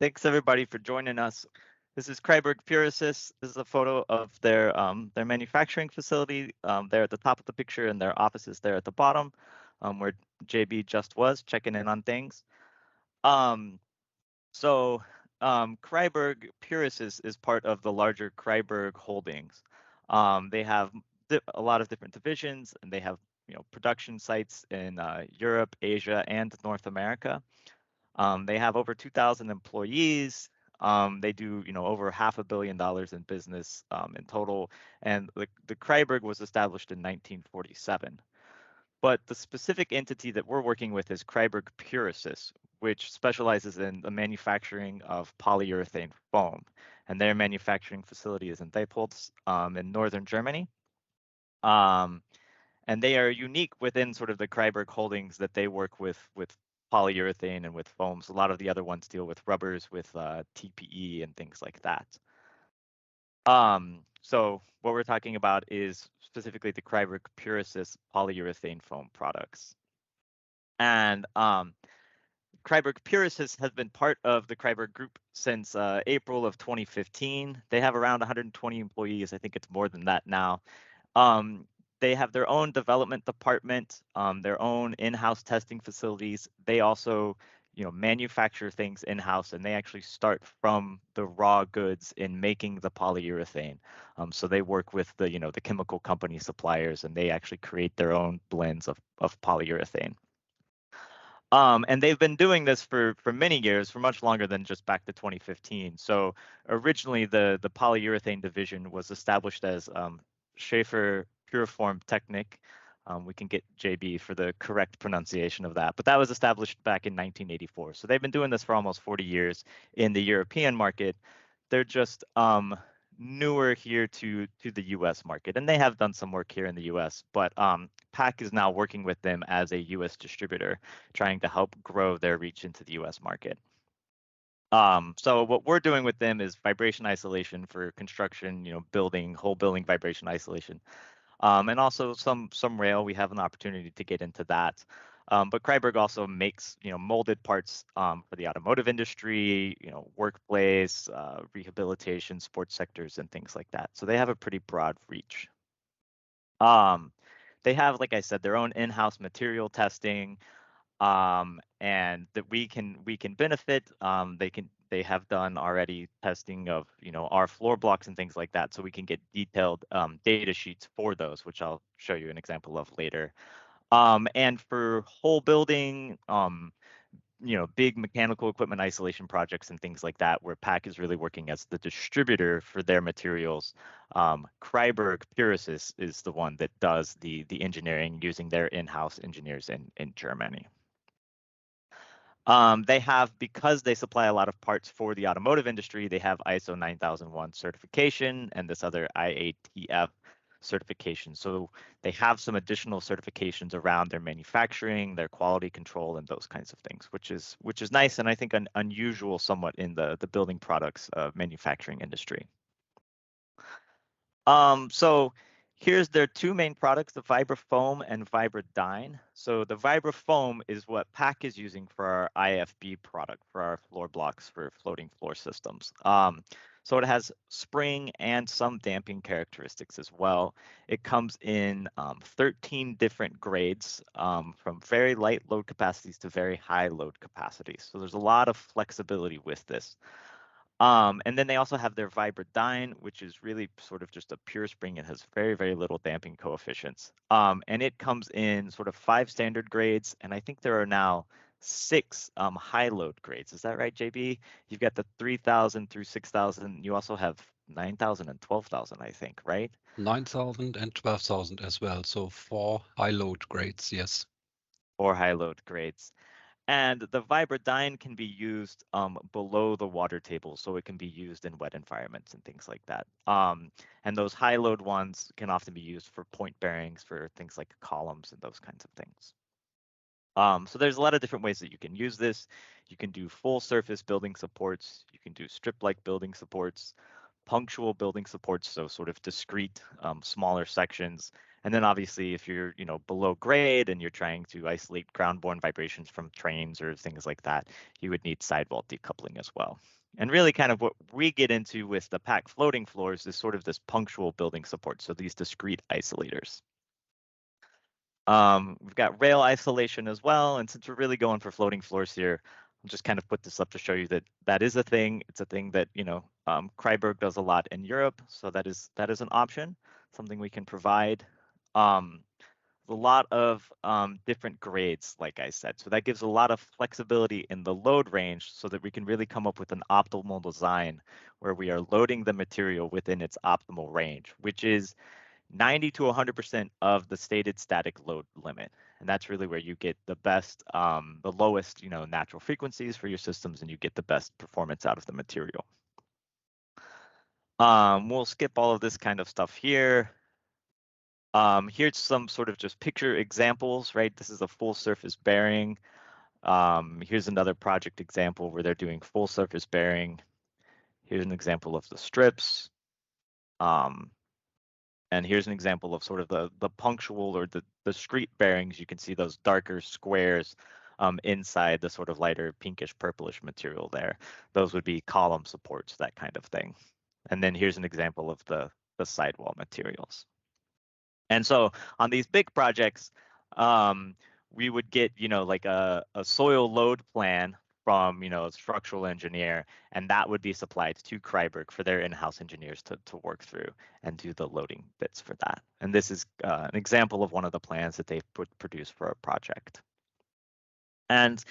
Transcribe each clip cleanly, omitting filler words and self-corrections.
Thanks everybody for joining us. This is Kreiberg Purisis. This is a photo of their manufacturing facility. They're at the top of the picture, and their office is there at the bottom, where JB just was checking in on things. Kreiberg Purisis is part of the larger Kreiberg Holdings. They have a lot of different divisions, and they have production sites in Europe, Asia, and North America. They have over 2,000 employees. They do, over $500 million in business in total. And the Kreiberg was established in 1947. But the specific entity that we're working with is Kreiberg Purisis, which specializes in the manufacturing of polyurethane foam. And their manufacturing facility is in Diepholz in northern Germany. And they are unique within sort of the Kreiberg holdings that they work with polyurethane and with foams. A lot of the other ones deal with rubbers, with TPE and things like that. So what we're talking about is specifically the Kreiberg Purisis polyurethane foam products. And Kreiberg Purisis has been part of the Kreiberg Group since April of 2015. They have around 120 employees. I think it's more than that now. They have their own development department, their own in-house testing facilities. They also, manufacture things in-house, and they actually start from the raw goods in making the polyurethane. So they work with the, the chemical company suppliers, and they actually create their own blends of polyurethane. And they've been doing this for many years, for much longer than just back to 2015. So originally, the polyurethane division was established as Schaefer Puriform Technik. We can get JB for the correct pronunciation of that, but that was established back in 1984. So they've been doing this for almost 40 years in the European market. They're just newer here to the US market, and they have done some work here in the US, but PAC is now working with them as a US distributor, trying to help grow their reach into the US market. So what we're doing with them is vibration isolation for construction, whole building vibration isolation. And also some rail. We have an opportunity to get into that. But Kreiberg also makes, molded parts for the automotive industry, workplace, rehabilitation, sports sectors, and things like that. So they have a pretty broad reach. They have, like I said, their own in-house material testing, and that we can benefit. They have done already testing of our floor blocks and things like that, so we can get detailed data sheets for those, which I'll show you an example of later. And for whole building, big mechanical equipment isolation projects and things like that, where PAC is really working as the distributor for their materials, Kreiberg Purisis is the one that does the engineering using their in-house engineers in Germany. Because they supply a lot of parts for the automotive industry, they have ISO 9001 certification and this other IATF certification. So they have some additional certifications around their manufacturing, their quality control, and those kinds of things, which is nice, and I think unusual somewhat in the building products manufacturing industry. So here's their two main products, the Vibrafoam and Vibradyne. So the Vibrafoam is what PAC is using for our IFB product, for our floor blocks for floating floor systems. So it has spring and some damping characteristics as well. It comes in 13 different grades, from very light load capacities to very high load capacities. So there's a lot of flexibility with this. And then they also have their Vibradyne, which is really sort of just a pure spring. It has very, very little damping coefficients. And it comes in sort of 5 standard grades, and I think there are now 6 high load grades. Is that right, JB? You've got the 3,000 through 6,000. You also have 9,000 and 12,000, I think, right? 9,000 and 12,000 as well. So 4 high load grades, yes. 4 high load grades. And the Vibradyne can be used below the water table, so it can be used in wet environments and things like that. And those high load ones can often be used for point bearings, for things like columns and those kinds of things. So there's a lot of different ways that you can use this. You can do full surface building supports. You can do strip-like building supports, punctual building supports, so sort of discrete, smaller sections. And then obviously if you're, below grade and you're trying to isolate ground-borne vibrations from trains or things like that, you would need sidewall decoupling as well. And really kind of what we get into with the PAC floating floors is sort of this punctual building support, so these discrete isolators. We've got rail isolation as well, and since we're really going for floating floors here, I'll just kind of put this up to show you that that is a thing. It's a thing that, Kreiberg does a lot in Europe, so that is an option, something we can provide. A lot of different grades, like I said. So that gives a lot of flexibility in the load range so that we can really come up with an optimal design where we are loading the material within its optimal range, which is 90 to 100% of the stated static load limit. And that's really where you get the best, the lowest, natural frequencies for your systems, and you get the best performance out of the material. We'll skip all of this kind of stuff here. Here's some sort of just picture examples, right? This is a full surface bearing. Here's another project example where they're doing full surface bearing. Here's an example of the strips. And here's an example of sort of the punctual or the street bearings. You can see those darker squares inside the sort of lighter pinkish purplish material there. Those would be column supports, that kind of thing. And then here's an example of the sidewall materials. And so on these big projects, we would get, like a soil load plan from, a structural engineer, and that would be supplied to Kreiberg for their in-house engineers to work through and do the loading bits for that. And this is an example of one of the plans that they've produced for a project. And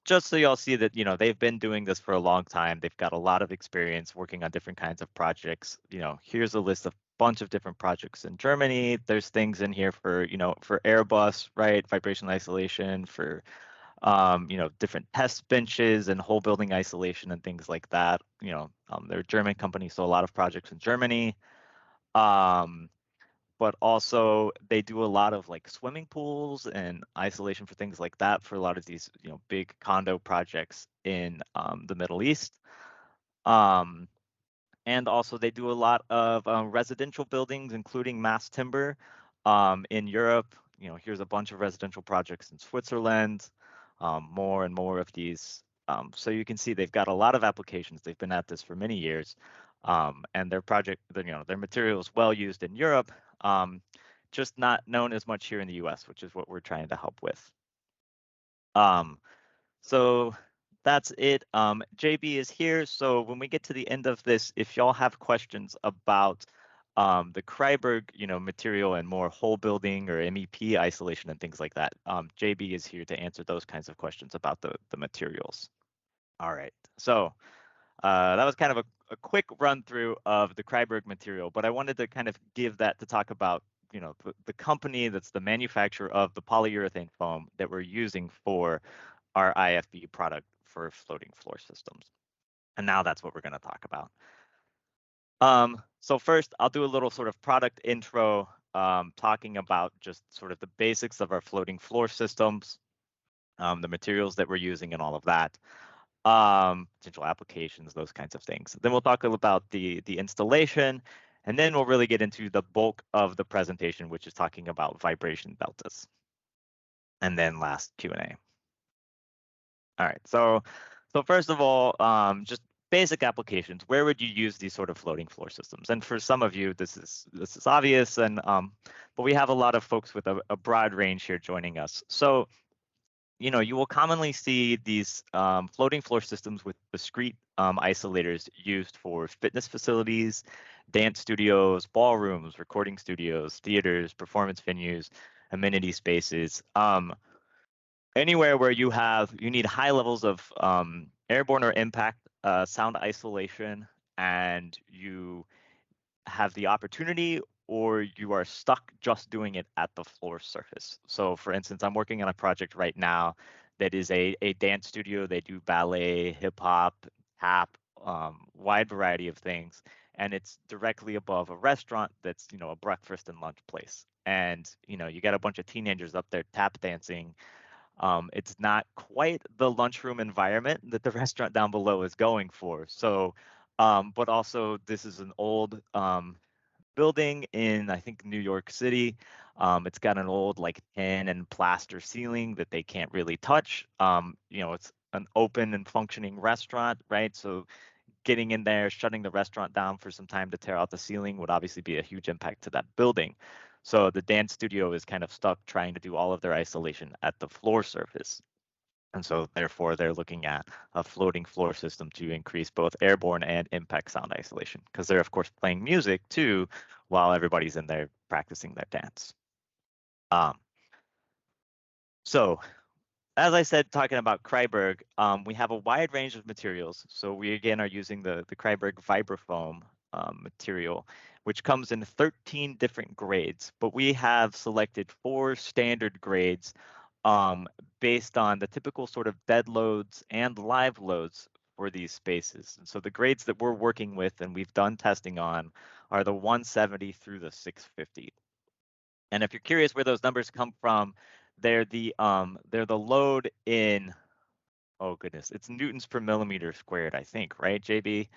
just so y'all see that, they've been doing this for a long time. They've got a lot of experience working on different kinds of projects. Here's a list of bunch of different projects in Germany. There's things in here for, for Airbus, right? Vibration isolation, for, different test benches and whole building isolation and things like that. They're a German company, so a lot of projects in Germany. But also they do a lot of like swimming pools and isolation for things like that for a lot of these, big condo projects in the Middle East. And also they do a lot of residential buildings, including mass timber in Europe. Here's a bunch of residential projects in Switzerland, more and more of these. So you can see they've got a lot of applications. They've been at this for many years. And their project, their material is well used in Europe, just not known as much here in the US, which is what we're trying to help with. So that's it. JB is here. So when we get to the end of this, if y'all have questions about the Kreiberg, material and more whole building or MEP isolation and things like that, JB is here to answer those kinds of questions about the materials. All right. So that was kind of a quick run through of the Kreiberg material, but I wanted to kind of give that to talk about, the company that's the manufacturer of the polyurethane foam that we're using for our IFB product for floating floor systems. And now that's what we're going to talk about. So first, I'll do a little sort of product intro, talking about just sort of the basics of our floating floor systems, the materials that we're using and all of that, potential applications, those kinds of things. Then we'll talk about the installation, and then we'll really get into the bulk of the presentation, which is talking about vibration deltas. And then last Q&A. All right, so first of all, just basic applications. Where would you use these sort of floating floor systems? And for some of you, this is obvious, and but we have a lot of folks with a broad range here joining us. So, you will commonly see these floating floor systems with discrete isolators used for fitness facilities, dance studios, ballrooms, recording studios, theaters, performance venues, amenity spaces. Anywhere where you need high levels of airborne or impact sound isolation, and you have the opportunity or you are stuck just doing it at the floor surface. So for instance, I'm working on a project right now that is a dance studio. They do ballet, hip hop, tap, wide variety of things. And it's directly above a restaurant that's, a breakfast and lunch place. And, you got a bunch of teenagers up there tap dancing. It's not quite the lunchroom environment that the restaurant down below is going for. So, but also this is an old building in, I think, New York City. It's got an old like tin and plaster ceiling that they can't really touch. It's an open and functioning restaurant, right? So getting in there, shutting the restaurant down for some time to tear out the ceiling would obviously be a huge impact to that building. So the dance studio is kind of stuck trying to do all of their isolation at the floor surface. And so therefore they're looking at a floating floor system to increase both airborne and impact sound isolation, because they're of course playing music too while everybody's in there practicing their dance. So as I said, talking about Kreiberg, we have a wide range of materials. So we again are using the Kreiberg Vibrafoam material, which comes in 13 different grades, but we have selected 4 standard grades based on the typical sort of dead loads and live loads for these spaces. And so the grades that we're working with and we've done testing on are the 170 through the 650. And if you're curious where those numbers come from, they're the load in, oh goodness, it's newtons per millimeter squared, I think, right, JB?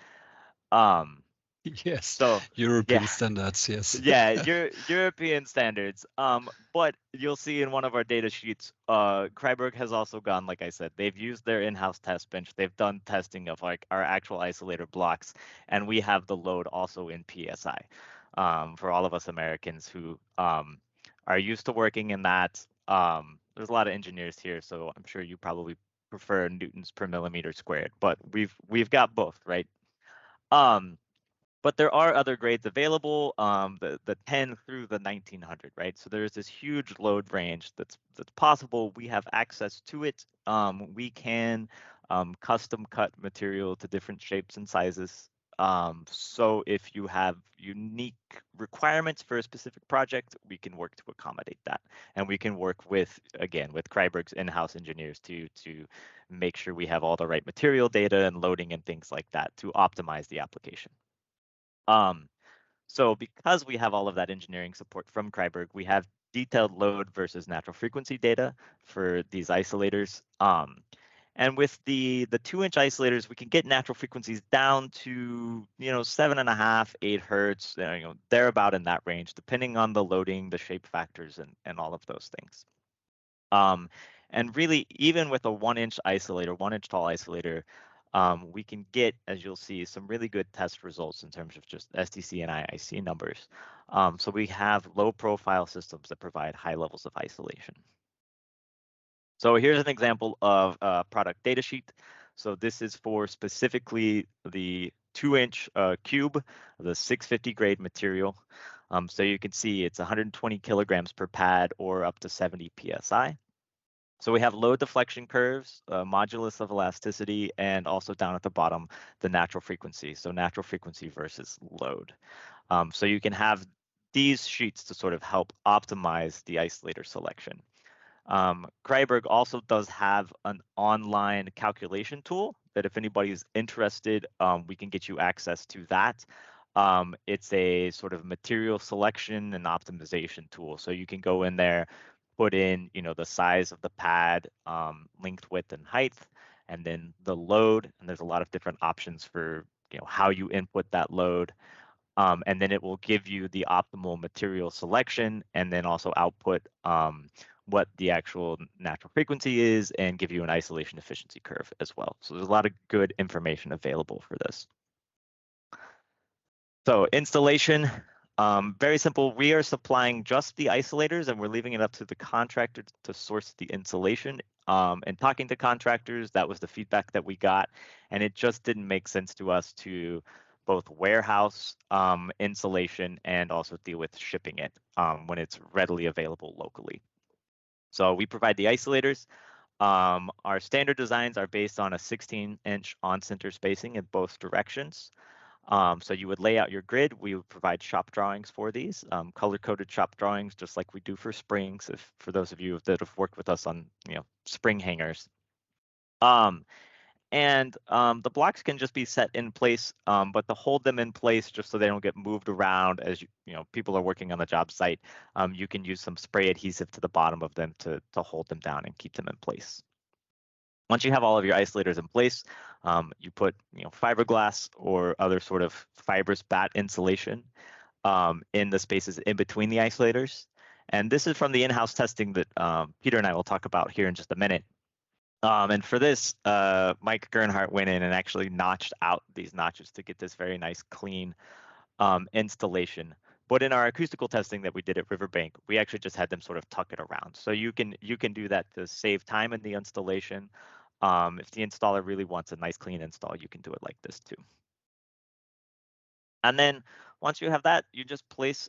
Yes, So European yeah, standards, yes. yeah, European standards. But you'll see in one of our data sheets, Kreiberg has also gone, like I said, they've used their in-house test bench. They've done testing of like our actual isolator blocks, and we have the load also in PSI. For all of us Americans who are used to working in that. There's a lot of engineers here, so I'm sure you probably prefer newtons per millimeter squared, but we've got both, right? But there are other grades available, the 10 through the 1900, right? So there's this huge load range that's possible. We have access to it. We can custom cut material to different shapes and sizes. So if you have unique requirements for a specific project, we can work to accommodate that. And we can work with, again, with Kreiberg's in-house engineers to make sure we have all the right material data and loading and things like that to optimize the application. So because we have all of that engineering support from Kreiberg, we have detailed load versus natural frequency data for these isolators. And with the 2-inch isolators, we can get natural frequencies down to 7.5, 8 hertz, they're about in that range, depending on the loading, the shape factors, and all of those things. And really, even with a 1-inch isolator, 1-inch tall isolator, we can get, as you'll see, some really good test results in terms of just STC and IIC numbers. So we have low profile systems that provide high levels of isolation. So here's an example of a product data sheet. So this is for specifically the 2-inch cube, the 650 grade material. So you can see it's 120 kilograms per pad or up to 70 PSI. So we have load deflection curves, modulus of elasticity, and also down at the bottom, the natural frequency. So natural frequency versus load. So you can have these sheets to sort of help optimize the isolator selection. Kreiberg also does have an online calculation tool that if anybody's interested, we can get you access to that. It's a sort of material selection and optimization tool. So you can go in there, put in, the size of the pad, length, width, and height, and then the load. And there's a lot of different options for, how you input that load. And then it will give you the optimal material selection and then also output what the actual natural frequency is and give you an isolation efficiency curve as well. So there's a lot of good information available for this. So installation, very simple. We are supplying just the isolators and we're leaving it up to the contractor to source the insulation. And talking to contractors, that was the feedback that we got. And it just didn't make sense to us to both warehouse insulation and also deal with shipping it when it's readily available locally. So we provide the isolators. Our standard designs are based on a 16-inch on-center spacing in both directions. So you would lay out your grid. We would provide shop drawings for these, color-coded shop drawings, just like we do for springs, for those of you that have worked with us on spring hangers. And the blocks can just be set in place, but to hold them in place just so they don't get moved around as people are working on the job site, you can use some spray adhesive to the bottom of them to hold them down and keep them in place. Once you have all of your isolators in place, you put fiberglass or other sort of fibrous batt insulation in the spaces in between the isolators. And this is from the in-house testing that Peter and I will talk about here in just a minute. And for this, Mike Gernhardt went in and actually notched out these notches to get this very nice, clean installation. But in our acoustical testing that we did at Riverbank, we actually just had them sort of tuck it around. So you can do that to save time in the installation. If the installer really wants a nice, clean install, you can do it like this too. And then once you have that, you just place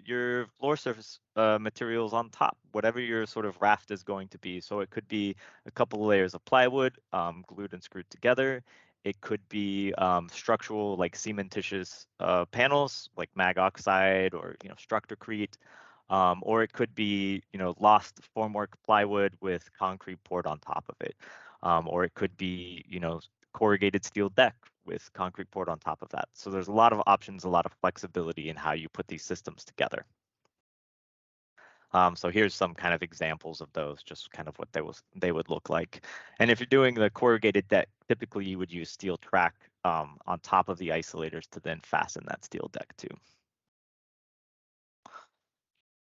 your floor surface materials on top, whatever your sort of raft is going to be. So it could be a couple of layers of plywood glued and screwed together. It could be structural, like cementitious panels, like mag oxide or Structocrete, or it could be lost formwork plywood with concrete poured on top of it, or it could be corrugated steel deck with concrete poured on top of that. So there's a lot of options, a lot of flexibility in how you put these systems together. So here's some kind of examples of those, just kind of what they would look like. And if you're doing the corrugated deck, typically you would use steel track on top of the isolators to then fasten that steel deck too.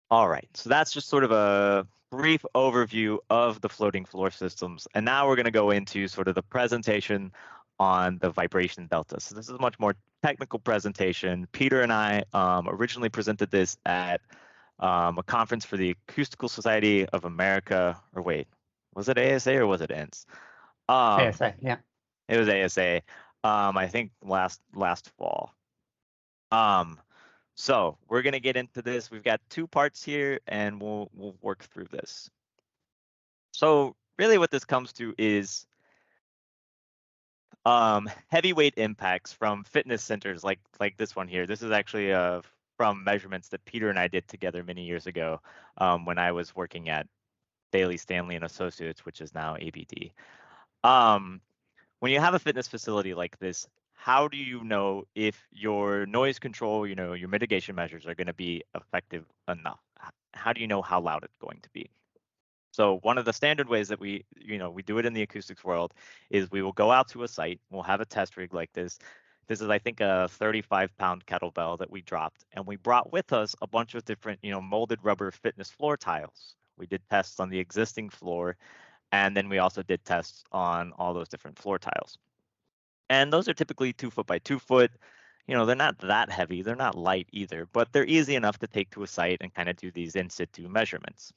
All right, so that's just sort of a brief overview of the floating floor systems. And now we're going to go into sort of the presentation on the vibration delta. So this is a much more technical presentation. Peter and I originally presented this at a conference for the Acoustical Society of America, or wait, was it ASA or was it INS? ASA, yeah. It was ASA, I think last fall. So we're going to get into this. We've got two parts here, and we'll work through this. So really what this comes to is heavyweight impacts from fitness centers like this one here. This is actually from measurements that Peter and I did together many years ago when I was working at Bailey Stanley and Associates, which is now ABD. When you have a fitness facility like this, how do you know if your noise control, your mitigation measures are going to be effective enough? How do you know how loud it's going to be? So one of the standard ways that we do it in the acoustics world is we will go out to a site, we'll have a test rig like this. This is, I think, a 35-pound kettlebell that we dropped, and we brought with us a bunch of different, molded rubber fitness floor tiles. We did tests on the existing floor, and then we also did tests on all those different floor tiles. And those are typically 2 foot by 2 foot. They're not that heavy, they're not light either, but they're easy enough to take to a site and kind of do these in situ measurements.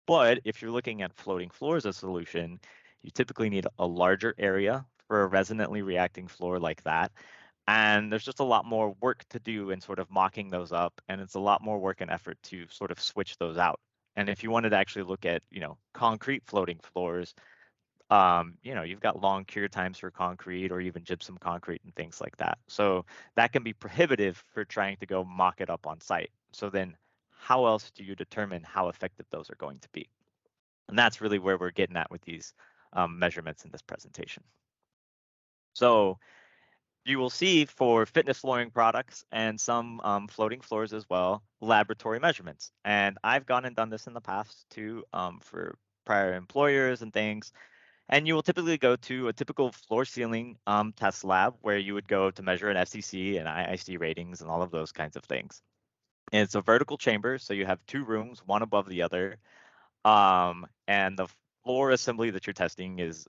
But if you're looking at floating floor as a solution, you typically need a larger area for a resonantly reacting floor like that. And there's just a lot more work to do in sort of mocking those up. And it's a lot more work and effort to sort of switch those out. And if you wanted to actually look at, concrete floating floors, you've got long cure times for concrete or even gypsum concrete and things like that. So that can be prohibitive for trying to go mock it up on site. So then how else do you determine how effective those are going to be? And that's really where we're getting at with these measurements in this presentation. So you will see for fitness flooring products and some floating floors as well, laboratory measurements. And I've gone and done this in the past too for prior employers and things. And you will typically go to a typical floor ceiling test lab where you would go to measure an FCC and IIC ratings and all of those kinds of things. And it's a vertical chamber, so you have 2 rooms, one above the other. And the floor assembly that you're testing is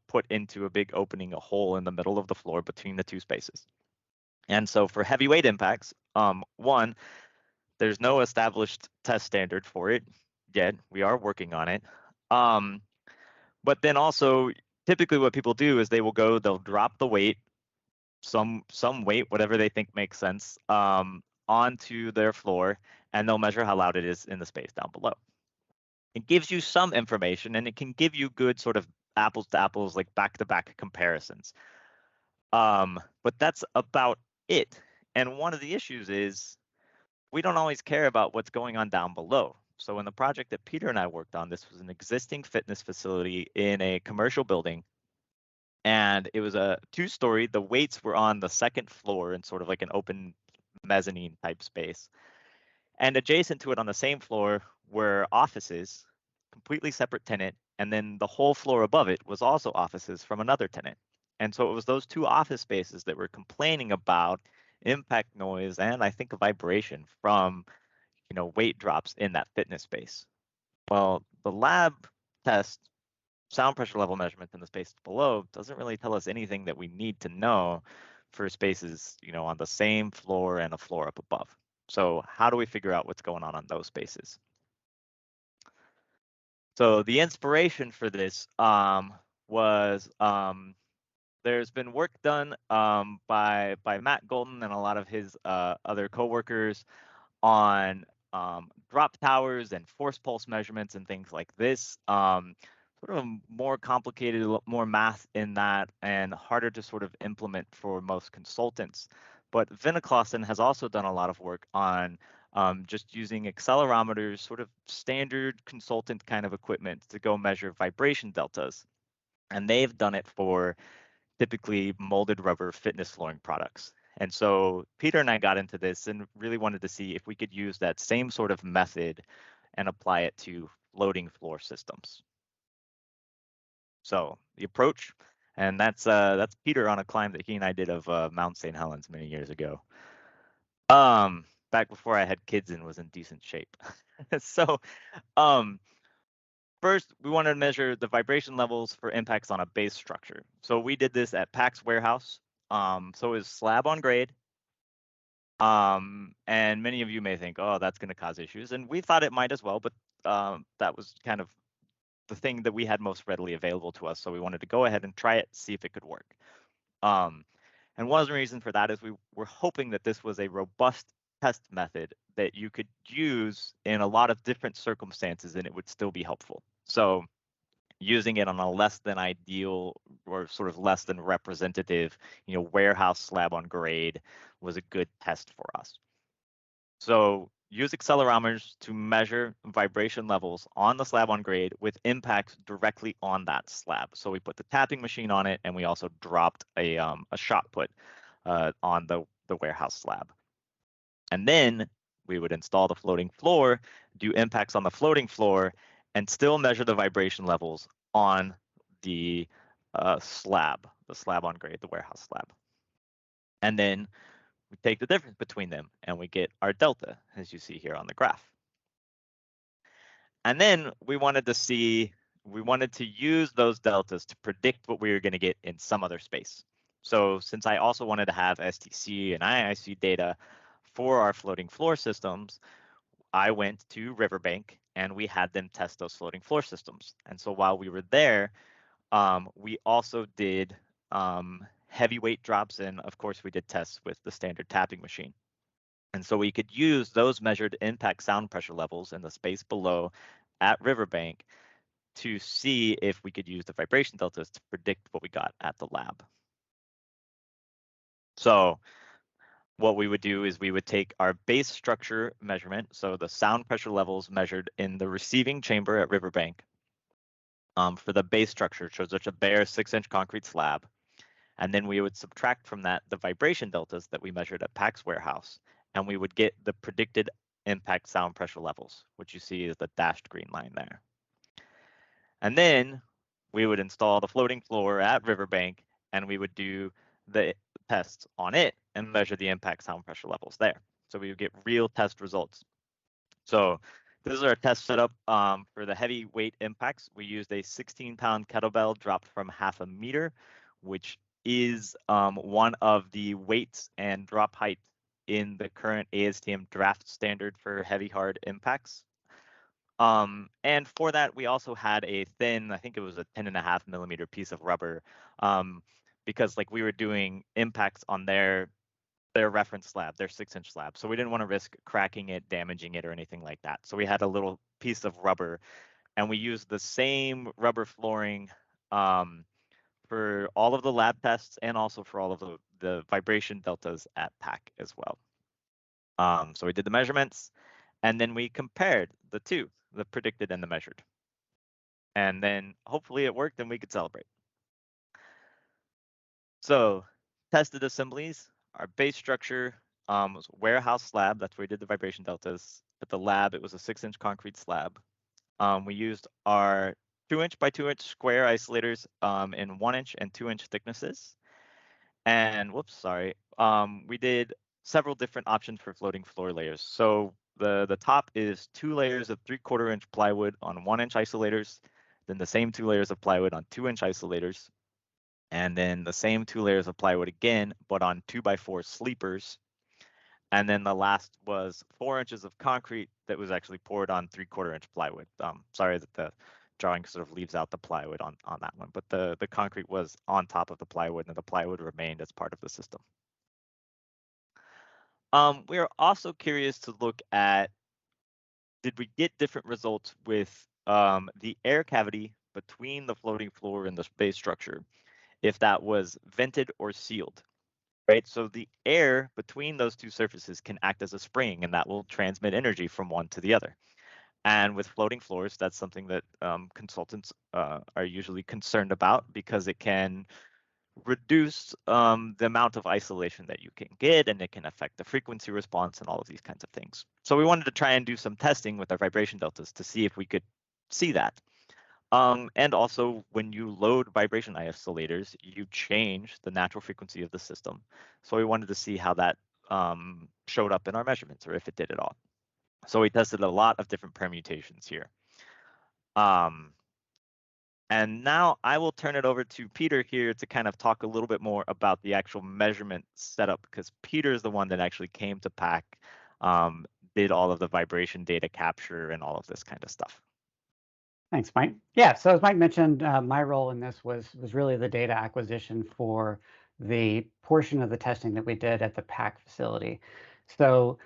put into a big opening, a hole in the middle of the floor between the 2 spaces. And so for heavyweight impacts, one, there's no established test standard for it yet. We are working on it. But then also, typically what people do is they'll drop the weight, some weight, whatever they think makes sense, onto their floor, and they'll measure how loud it is in the space down below. It gives you some information, and it can give you good sort of apples to apples, like back-to-back comparisons. But that's about it. And one of the issues is we don't always care about what's going on down below. So in the project that Peter and I worked on, this was an existing fitness facility in a commercial building. And it was a 2-story. The weights were on the 2nd floor in sort of like an open mezzanine type space. And adjacent to it on the same floor were offices, completely separate tenant. And then the whole floor above it was also offices from another tenant. And so it was those 2 office spaces that were complaining about impact noise, and I think a vibration from, weight drops in that fitness space. Well, the lab test sound pressure level measurement in the space below doesn't really tell us anything that we need to know for spaces, on the same floor and a floor up above. So how do we figure out what's going on those spaces? So the inspiration for this was there's been work done by Matt Golden and a lot of his other coworkers on drop towers and force pulse measurements and things like this. Sort of more complicated, more math in that, and harder to sort of implement for most consultants. But Vinniclausen has also done a lot of work on just using accelerometers, sort of standard consultant kind of equipment to go measure vibration deltas. And they've done it for typically molded rubber fitness flooring products. And so Peter and I got into this and really wanted to see if we could use that same sort of method and apply it to floating floor systems. So the approach, and that's Peter on a climb that he and I did of Mount St. Helens many years ago. Back before I had kids and was in decent shape. So first, we wanted to measure the vibration levels for impacts on a base structure. So we did this at PAC's warehouse. So it was slab on grade. And many of you may think, oh, that's going to cause issues. And we thought it might as well, but that was kind of the thing that we had most readily available to us. So we wanted to go ahead and try it, see if it could work. And one of the reasons for that is we were hoping that this was a robust test method that you could use in a lot of different circumstances and it would still be helpful. So using it on a less than ideal or sort of less than representative, warehouse slab on grade was a good test for us. So use accelerometers to measure vibration levels on the slab on grade with impacts directly on that slab. So we put the tapping machine on it, and we also dropped a shot put on the warehouse slab. And then we would install the floating floor, do impacts on the floating floor, and still measure the vibration levels on the slab on grade, the warehouse slab. And then we take the difference between them and we get our delta, as you see here on the graph. And then we wanted to use those deltas to predict what we were going to get in some other space. So since I also wanted to have STC and IIC data for our floating floor systems, I went to Riverbank and we had them test those floating floor systems. And so while we were there, we also did heavyweight drops, and of course we did tests with the standard tapping machine. And so we could use those measured impact sound pressure levels in the space below at Riverbank to see if we could use the vibration deltas to predict what we got at the lab. So what we would do is we would take our base structure measurement, so the sound pressure levels measured in the receiving chamber at Riverbank for the base structure, so such a bare 6-inch concrete slab. And then we would subtract from that the vibration deltas that we measured at PAC's warehouse, and we would get the predicted impact sound pressure levels, which you see is the dashed green line there. And then we would install the floating floor at Riverbank, and we would do the tests on it and measure the impact sound pressure levels there. So we would get real test results. So this is our test setup for the heavyweight impacts. We used a 16-pound kettlebell dropped from 0.5 meter, which is one of the weights and drop height in the current ASTM draft standard for heavy hard impacts. And for that, we also had a thin, I think it was a 10.5 millimeter piece of rubber, because like we were doing impacts on their reference slab, their 6-inch slab. So we didn't want to risk cracking it, damaging it, or anything like that. So we had a little piece of rubber, and we used the same rubber flooring for all of the lab tests and also for all of the vibration deltas at PAC as well. So we did the measurements, and then we compared the two, the predicted and the measured. And then hopefully it worked and we could celebrate. So tested assemblies, our base structure was a warehouse slab. That's where we did the vibration deltas. At the lab, it was a 6-inch concrete slab. We used our 2-inch by 2-inch square isolators in 1-inch and 2-inch thicknesses. And we did several different options for floating floor layers. So the top is 2 layers of 3/4 inch plywood on 1 inch isolators, then the same 2 layers of plywood on 2 inch isolators, and then the same 2 layers of plywood again, but on 2x4 sleepers. And then the last was 4 inches of concrete that was actually poured on 3/4 inch plywood. Sorry that the drawing sort of leaves out the plywood on that one, but the concrete was on top of the plywood and the plywood remained as part of the system. We are also curious to look at, did we get different results with the air cavity between the floating floor and the base structure, if that was vented or sealed, right? So the air between those two surfaces can act as a spring, and that will transmit energy from one to the other. And with floating floors, that's something that consultants are usually concerned about, because it can reduce the amount of isolation that you can get, and it can affect the frequency response and all of these kinds of things. So we wanted to try and do some testing with our vibration deltas to see if we could see that. And also, when you load vibration isolators, you change the natural frequency of the system. So we wanted to see how that showed up in our measurements, or if it did at all. So we tested a lot of different permutations here. And now I will turn it over to Peter here to kind of talk a little bit more about the actual measurement setup, because Peter is the one that actually came to PAC, did all of the vibration data capture and all of this kind of stuff. Thanks, Mike. Yeah, so as Mike mentioned, my role in this was really the data acquisition for the portion of the testing that we did at the PAC facility. So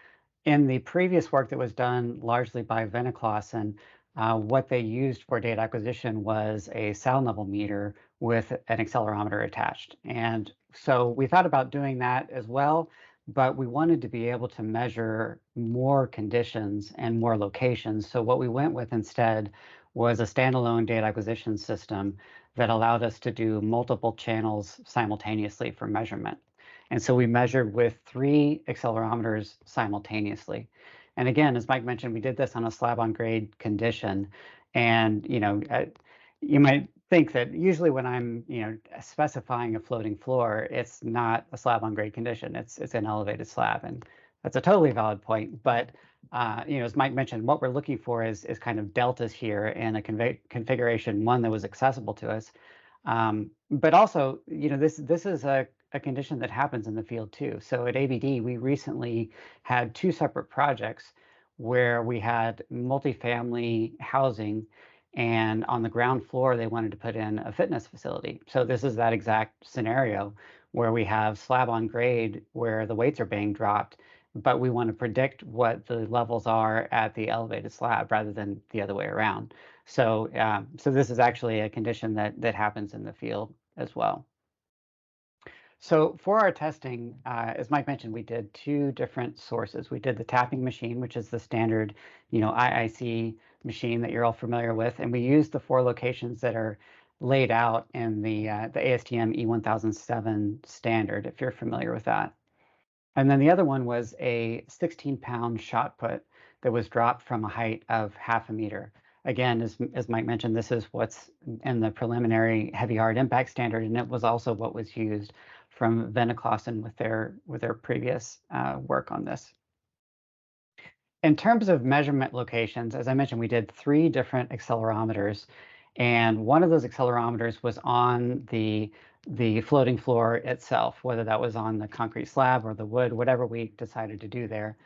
in the previous work that was done largely by Veneclasen, what they used for data acquisition was a sound level meter with an accelerometer attached. And so we thought about doing that as well, but we wanted to be able to measure more conditions and more locations. So what we went with instead was a standalone data acquisition system that allowed us to do multiple channels simultaneously for measurement. And so we measured with 3 accelerometers simultaneously. And again, as Mike mentioned, we did this on a slab on grade condition. And you might think that usually when I'm specifying a floating floor, it's not a slab on grade condition. It's an elevated slab, and that's a totally valid point. But as Mike mentioned, what we're looking for is kind of deltas here in a configuration, one that was accessible to us. But also, this is a condition that happens in the field too. So at ABD, we recently had 2 separate projects where we had multifamily housing, and on the ground floor, they wanted to put in a fitness facility. So this is that exact scenario where we have slab on grade where the weights are being dropped, but we want to predict what the levels are at the elevated slab rather than the other way around. So, so this is actually a condition that happens in the field as well. So for our testing, as Mike mentioned, we did 2 different sources. We did the tapping machine, which is the standard, IIC machine that you're all familiar with, and we used the 4 locations that are laid out in the ASTM E1007 standard, if you're familiar with that. And then the other one was a 16-pound shot put that was dropped from a height of 1/2 meter. Again, as Mike mentioned, this is what's in the preliminary heavy hard impact standard, and it was also what was used from Veneclasen with their previous work on this. In terms of measurement locations, as I mentioned, we did 3 different accelerometers, and one of those accelerometers was on the floating floor itself, whether that was on the concrete slab or the wood, whatever we decided to do there.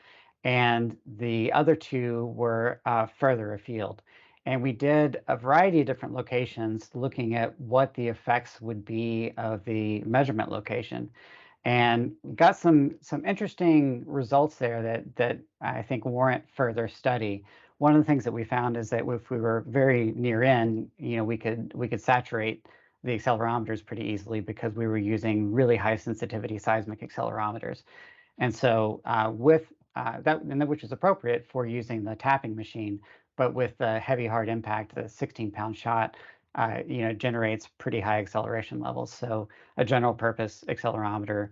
And the other 2 were further afield. And we did a variety of different locations looking at what the effects would be of the measurement location, and got some interesting results there that I think warrant further study. One of the things that we found is that if we were very near in, we could saturate the accelerometers pretty easily because we were using really high sensitivity seismic accelerometers. And so with that, which is appropriate for using the tapping machine, but with the heavy hard impact, the 16-pound shot, generates pretty high acceleration levels. So a general purpose accelerometer,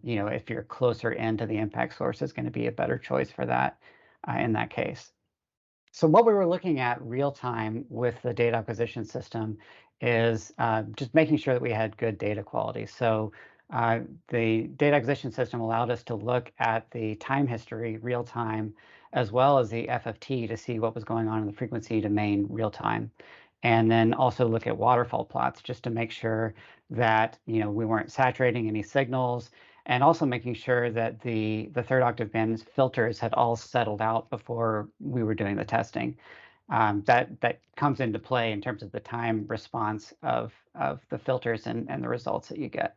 if you're closer into the impact source, is going to be a better choice for that in that case. So what we were looking at real time with the data acquisition system is just making sure that we had good data quality. So The data acquisition system allowed us to look at the time history real time, as well as the FFT to see what was going on in the frequency domain real time. And then also look at waterfall plots just to make sure that we weren't saturating any signals, and also making sure that the third octave band filters had all settled out before we were doing the testing. That comes into play in terms of the time response of the filters and the results that you get.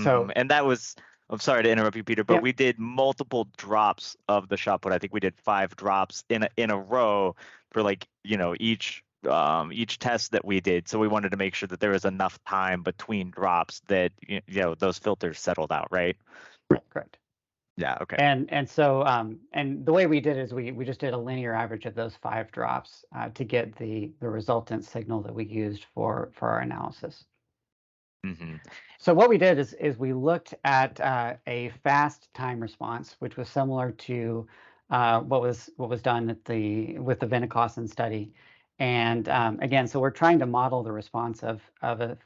So, and that was, I'm sorry to interrupt you, Peter, but yep. we did multiple drops of the shot put. I think we did 5 drops in a row for each test that we did. So we wanted to make sure that there was enough time between drops that those filters settled out, right? Correct. Yeah. Okay. And so and the way we did is we just did a linear average of those 5 drops to get the resultant signal that we used for our analysis. So what we did is we looked at a fast time response, which was similar to what was done with the Venikosan study. And again, so we're trying to model the response of a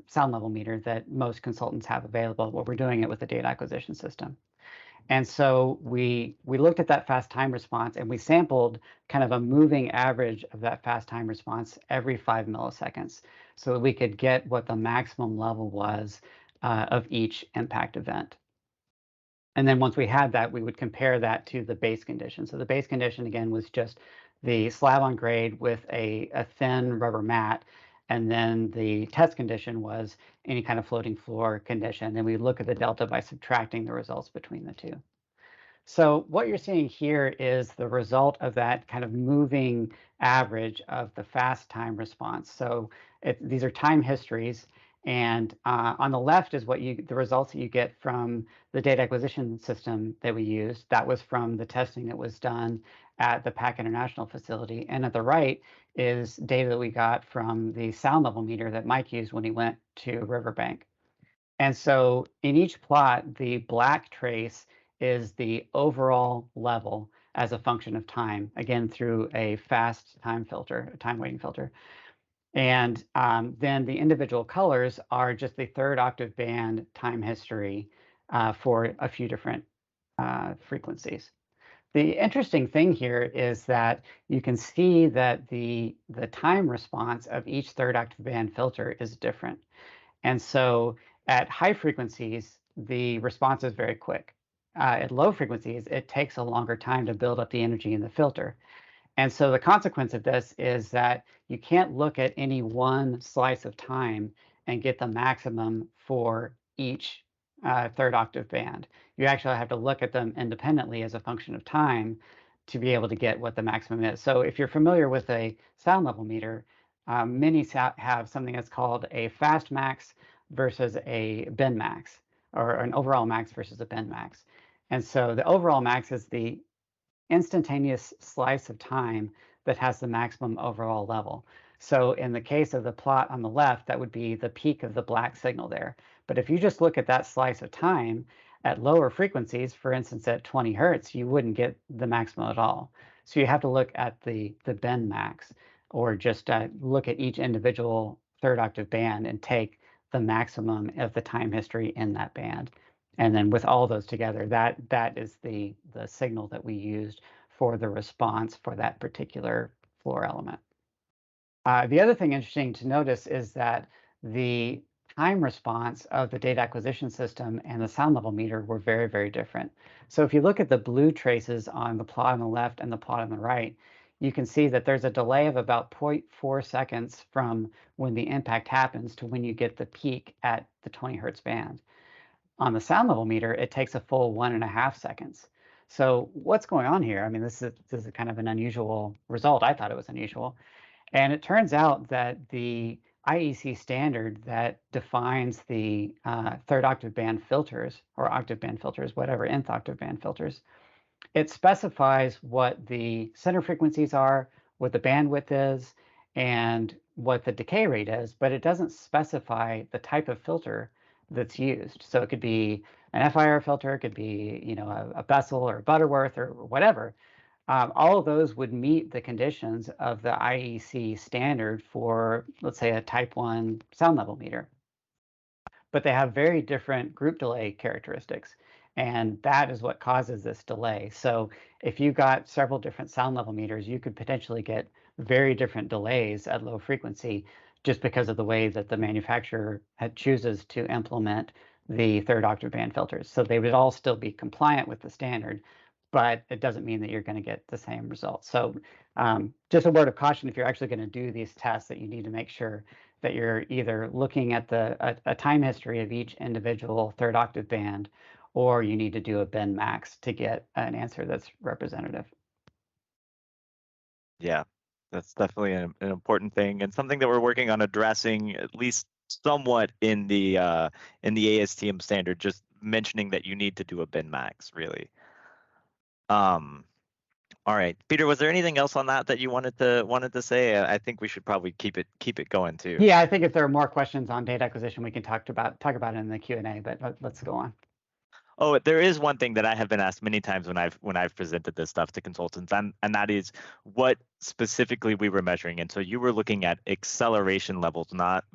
sound level meter that most consultants have available. But we're doing it with the data acquisition system. And so we looked at that fast time response, and we sampled kind of a moving average of that fast time response every 5 milliseconds, so that we could get what the maximum level was of each impact event. And then once we had that, we would compare that to the base condition. So the base condition, again, was just the slab on grade with a thin rubber mat. And then the test condition was any kind of floating floor condition. And we look at the delta by subtracting the results between the two. So what you're seeing here is the result of that kind of moving average of the fast time response. So these are time histories. And on the left is the results that you get from the data acquisition system that we used. That was from the testing that was done at the PAC International facility. And at the right is data that we got from the sound level meter that Mike used when he went to Riverbank. And so in each plot, the black trace is the overall level as a function of time, again, through a fast time filter, a time weighting filter. And then the individual colors are just the third octave band time history for a few different frequencies. The interesting thing here is that you can see that the time response of each third octave band filter is different. And so at high frequencies, the response is very quick. At low frequencies, it takes a longer time to build up the energy in the filter. And so the consequence of this is that you can't look at any one slice of time and get the maximum for each third octave band. You actually have to look at them independently as a function of time to be able to get what the maximum is. So if you're familiar with a sound level meter, many have something that's called a fast max versus a bend max, or an overall max versus a bend max. And so the overall max is the instantaneous slice of time that has the maximum overall level. So in the case of the plot on the left, that would be the peak of the black signal there. But if you just look at that slice of time at lower frequencies, for instance, at 20 hertz, you wouldn't get the maximum at all. So you have to look at the bend max, or just look at each individual third octave band and take the maximum of the time history in that band. And then with all those together, that is the signal that we used for the response for that particular floor element. The other thing interesting to notice is that the time response of the data acquisition system and the sound level meter were very, very different. So if you look at the blue traces on the plot on the left and the plot on the right, you can see that there's a delay of about 0.4 seconds from when the impact happens to when you get the peak at the 20 hertz band. On the sound level meter, it takes a full 1.5 seconds. So what's going on here? I mean, this is kind of an unusual result. I thought it was unusual. And it turns out that the IEC standard that defines the third octave band filters, or octave band filters, whatever, nth octave band filters, it specifies what the center frequencies are, what the bandwidth is, and what the decay rate is, but it doesn't specify the type of filter that's used. So it could be an FIR filter, it could be a Bessel or a Butterworth or whatever. All of those would meet the conditions of the IEC standard for, let's say, a type 1 sound level meter. but they have very different group delay characteristics. And that is what causes this delay. So if you got several different sound level meters, you could potentially get very different delays at low frequency just because of the way that the manufacturer chooses to implement the third octave band filters. So they would all still be compliant with the standard, but it doesn't mean that you're going to get the same results. So just a word of caution, if you're actually going to do these tests, that you need to make sure that you're either looking at a time history of each individual third octave band, or you need to do a bend max to get an answer that's representative. Yeah, that's definitely an important thing, and something that we're working on addressing at least somewhat in the ASTM standard, just mentioning that you need to do a bin max, really. All right, Peter, was there anything else on that you wanted to say? I think we should probably keep it going too. Yeah, I think if there are more questions on data acquisition, we can talk about it in the Q&A, but let's go on. Oh, there is one thing that I have been asked many times when I've presented this stuff to consultants, and that is what specifically we were measuring. And so you were looking at acceleration levels, not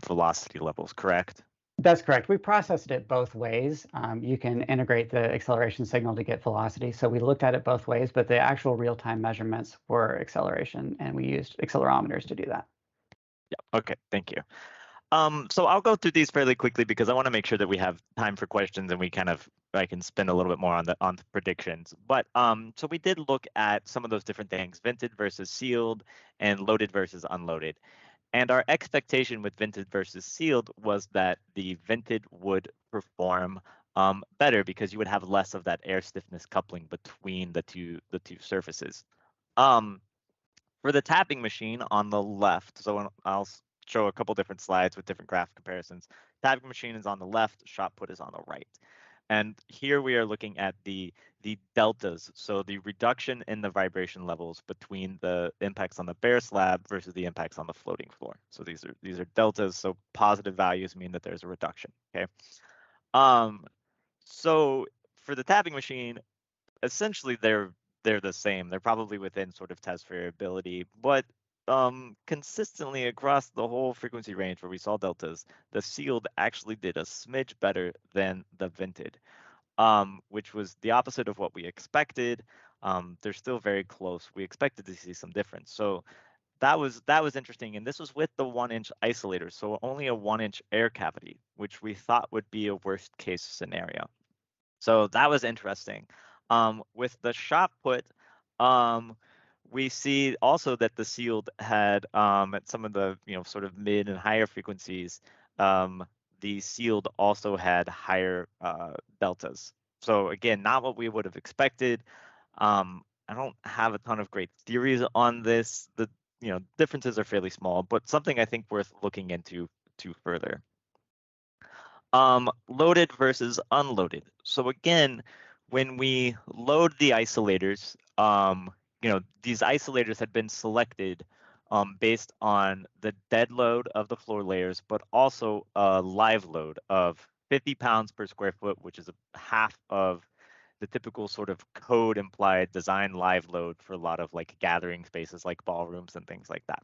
velocity levels, correct? That's correct. We processed it both ways. You can integrate the acceleration signal to get velocity. So we looked at it both ways, but the actual real-time measurements were acceleration, and we used accelerometers to do that. Yeah. Okay. Thank you. So I'll go through these fairly quickly because I want to make sure that we have time for questions and I can spend a little bit more on the predictions. But so we did look at some of those different things: vented versus sealed, and loaded versus unloaded. And our expectation with vented versus sealed was that the vented would perform better because you would have less of that air stiffness coupling between the two surfaces. For the tapping machine on the left, so I'll show a couple different slides with different graph comparisons. Tapping machine is on the left, shot put is on the right. And here we are looking at the deltas, so the reduction in the vibration levels between the impacts on the bare slab versus the impacts on the floating floor. So these are deltas, so positive values mean that there's a reduction. Okay. So for the tapping machine, essentially they're the same. They're probably within sort of test variability, but consistently across the whole frequency range where we saw deltas, the sealed actually did a smidge better than the vented, which was the opposite of what we expected. They're still very close. We expected to see some difference. So that was interesting. And this was with the 1-inch isolator, so only a 1-inch air cavity, which we thought would be a worst case scenario. So that was interesting. With the shot put, we see also that the sealed had at some of the sort of mid and higher frequencies, the sealed also had higher deltas. So again, not what we would have expected. I don't have a ton of great theories on this. The differences are fairly small, but something I think worth looking into further. Loaded versus unloaded. So again, when we load the isolators, these isolators had been selected based on the dead load of the floor layers, but also a live load of 50 pounds per square foot, which is half of the typical sort of code implied design live load for a lot of like gathering spaces like ballrooms and things like that.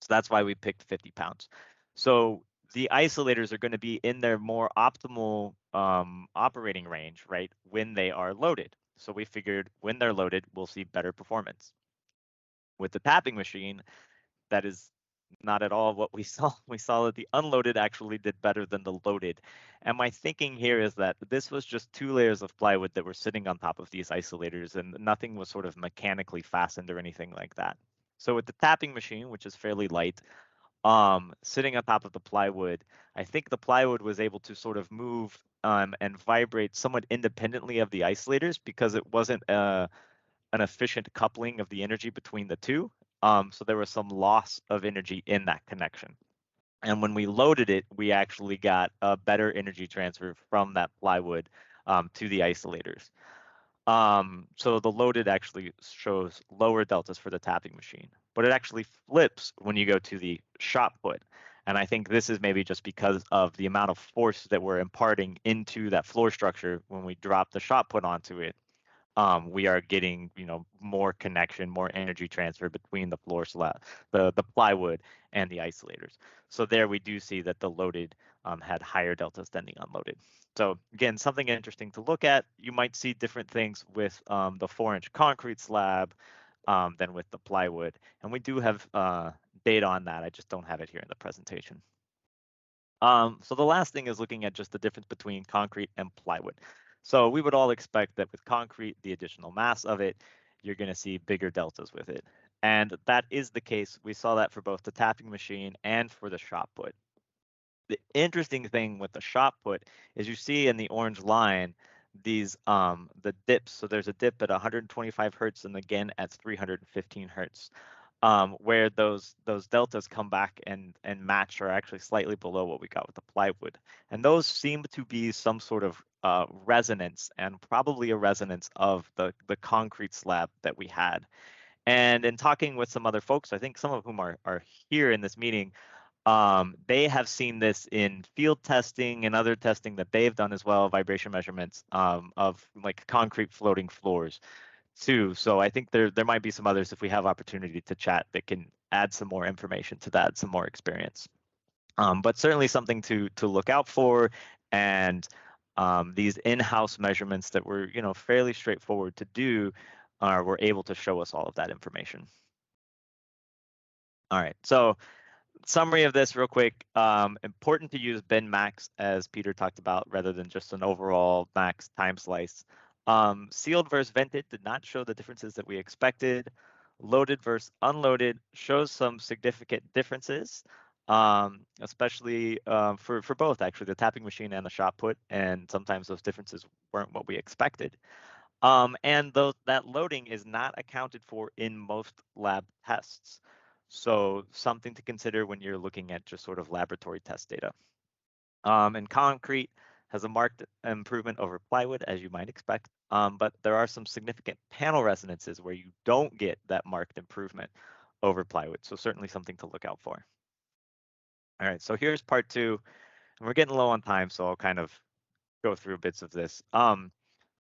So that's why we picked 50 pounds. So the isolators are going to be in their more optimal operating range, right, when they are loaded. So we figured when they're loaded, we'll see better performance. With the tapping machine, that is not at all what we saw. We saw that the unloaded actually did better than the loaded. And my thinking here is that this was just 2 layers of plywood that were sitting on top of these isolators, and nothing was sort of mechanically fastened or anything like that. So with the tapping machine, which is fairly light, sitting on top of the plywood, I think the plywood was able to sort of move and vibrate somewhat independently of the isolators because it wasn't an efficient coupling of the energy between the two. So there was some loss of energy in that connection. And when we loaded it, we actually got a better energy transfer from that plywood to the isolators. So the loaded actually shows lower deltas for the tapping machine, but it actually flips when you go to the shot put. And I think this is maybe just because of the amount of force that we're imparting into that floor structure when we drop the shot put onto it. we are getting, more connection, more energy transfer between the floor slab, the plywood and the isolators. So there we do see that the loaded had higher deltas than the unloaded. So again, something interesting to look at. You might see different things with the 4-inch concrete slab than with the plywood. And we do have data on that. I just don't have it here in the presentation. So the last thing is looking at just the difference between concrete and plywood. So we would all expect that with concrete, the additional mass of it, you're going to see bigger deltas with it. And that is the case. We saw that for both the tapping machine and for the shot put. The interesting thing with the shot put is you see in the orange line these the dips. So there's a dip at 125 hertz and again at 315 hertz. Where those deltas come back and match or actually slightly below what we got with the plywood. And those seem to be some sort of resonance, and probably a resonance of the concrete slab that we had. And in talking with some other folks, I think some of whom are here in this meeting, they have seen this in field testing and other testing that they've done as well, vibration measurements of like concrete floating floors too. So I think there might be some others, if we have opportunity to chat, that can add some more information to that, some more experience. But certainly something to look out for. And these in-house measurements that were fairly straightforward to do were able to show us all of that information. All right, so summary of this real quick. Important to use bin max, as Peter talked about, rather than just an overall max time slice. Sealed versus vented did not show the differences that we expected. Loaded versus unloaded shows some significant differences, especially for both, actually, the tapping machine and the shot put, and sometimes those differences weren't what we expected. And that loading is not accounted for in most lab tests. So something to consider when you're looking at just sort of laboratory test data. And concrete has a marked improvement over plywood, as you might expect, but there are some significant panel resonances where you don't get that marked improvement over plywood. So certainly something to look out for. All right, so here's part 2, and we're getting low on time, so I'll kind of go through bits of this.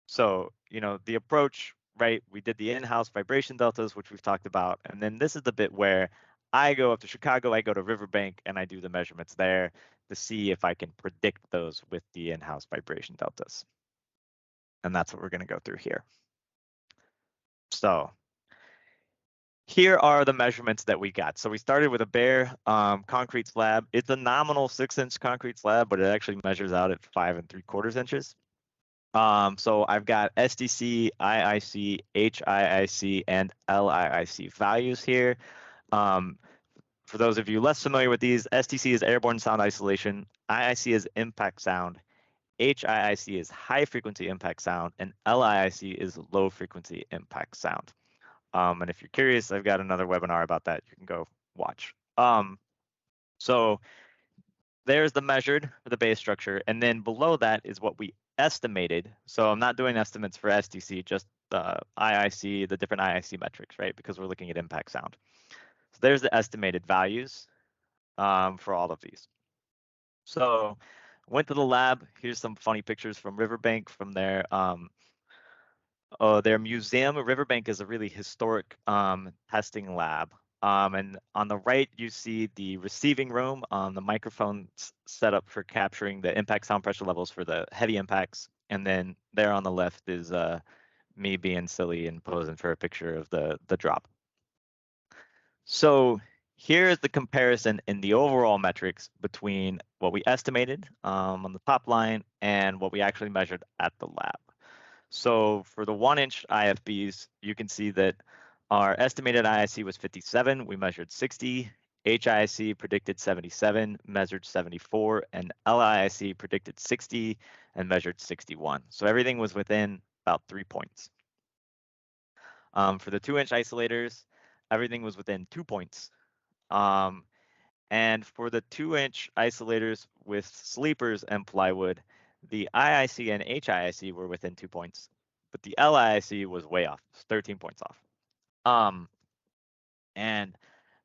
So, the approach, right, we did the in-house vibration deltas, which we've talked about, and then this is the bit where I go up to Chicago, I go to Riverbank, and I do the measurements there to see if I can predict those with the in-house vibration deltas. And that's what we're going to go through here. So here are the measurements that we got. So we started with a bare concrete slab. It's a nominal 6-inch concrete slab, but it actually measures out at 5 3/4 inches. So I've got SDC, IIC, HIIC, and LIIC values here. For those of you less familiar with these, SDC is airborne sound isolation, IIC is impact sound, HIIC is high frequency impact sound, and LIIC is low frequency impact sound. And if you're curious, I've got another webinar about that you can go watch. So there's the measured for the base structure, and then below that is what we estimated. So I'm not doing estimates for SDC, just IIC, the different IIC metrics, right? Because we're looking at impact sound. So there's the estimated values for all of these. So went to the lab. Here's some funny pictures from Riverbank from their museum. Riverbank is a really historic testing lab. And on the right, you see the receiving room, the microphones set up for capturing the impact sound pressure levels for the heavy impacts. And then there on the left is me being silly and posing for a picture of the drop. So here is the comparison in the overall metrics between what we estimated on the top line and what we actually measured at the lab. So for the 1-inch IFBs, you can see that our estimated IIC was 57, we measured 60, HIIC predicted 77, measured 74, and LIIC predicted 60 and measured 61. So everything was within about 3 points. For the 2-inch isolators, everything was within 2 points. And for the 2-inch isolators with sleepers and plywood, the IIC and HIIC were within 2 points, but the LIIC was way off, 13 points off. And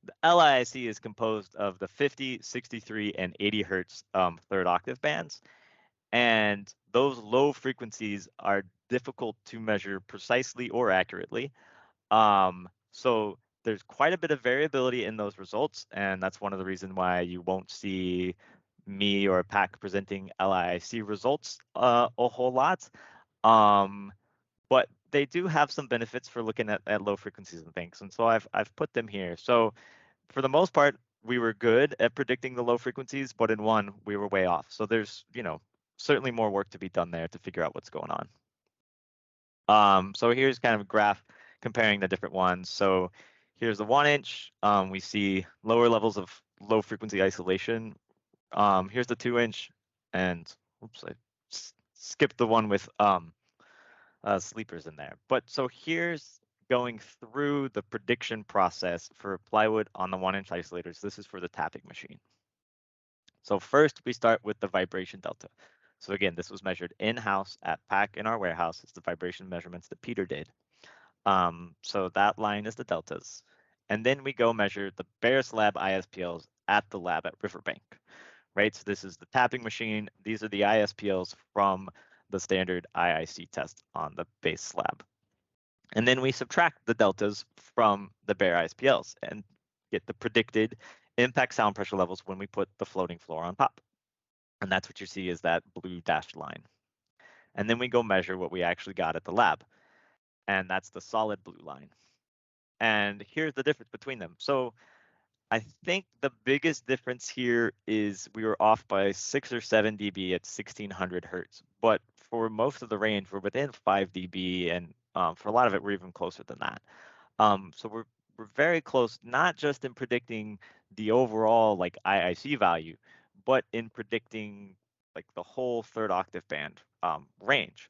the LIIC is composed of the 50, 63, and 80 hertz 3rd octave bands. And those low frequencies are difficult to measure precisely or accurately. So there's quite a bit of variability in those results, and that's one of the reasons why you won't see me or PAC presenting LIIC results a whole lot. But they do have some benefits for looking at low frequencies and things, and so I've put them here. So for the most part, we were good at predicting the low frequencies, but in one we were way off. So there's certainly more work to be done there to figure out what's going on. So here's kind of a graph comparing the different ones. So here's the 1 inch. We see lower levels of low frequency isolation. Here's the 2 inch, and oops, I skipped the one with sleepers in there. But so here's going through the prediction process for plywood on the 1 inch isolators. This is for the tapping machine. So first we start with the vibration delta. So again, this was measured in-house at PAC in our warehouse. It's the vibration measurements that Peter did. So that line is the deltas. And then we go measure the bare slab ISPLs at the lab at Riverbank, right? So this is the tapping machine. These are the ISPLs from the standard IIC test on the base slab. And then we subtract the deltas from the bare ISPLs and get the predicted impact sound pressure levels when we put the floating floor on top. And that's what you see is that blue dashed line. And then we go measure what we actually got at the lab. And that's the solid blue line. And here's the difference between them. So I think the biggest difference here is we were off by 6 or 7 dB at 1600 hertz. But for most of the range, we're within 5 dB. And for a lot of it, we're even closer than that. So we're very close, not just in predicting the overall like IIC value, but in predicting like the whole third octave band range,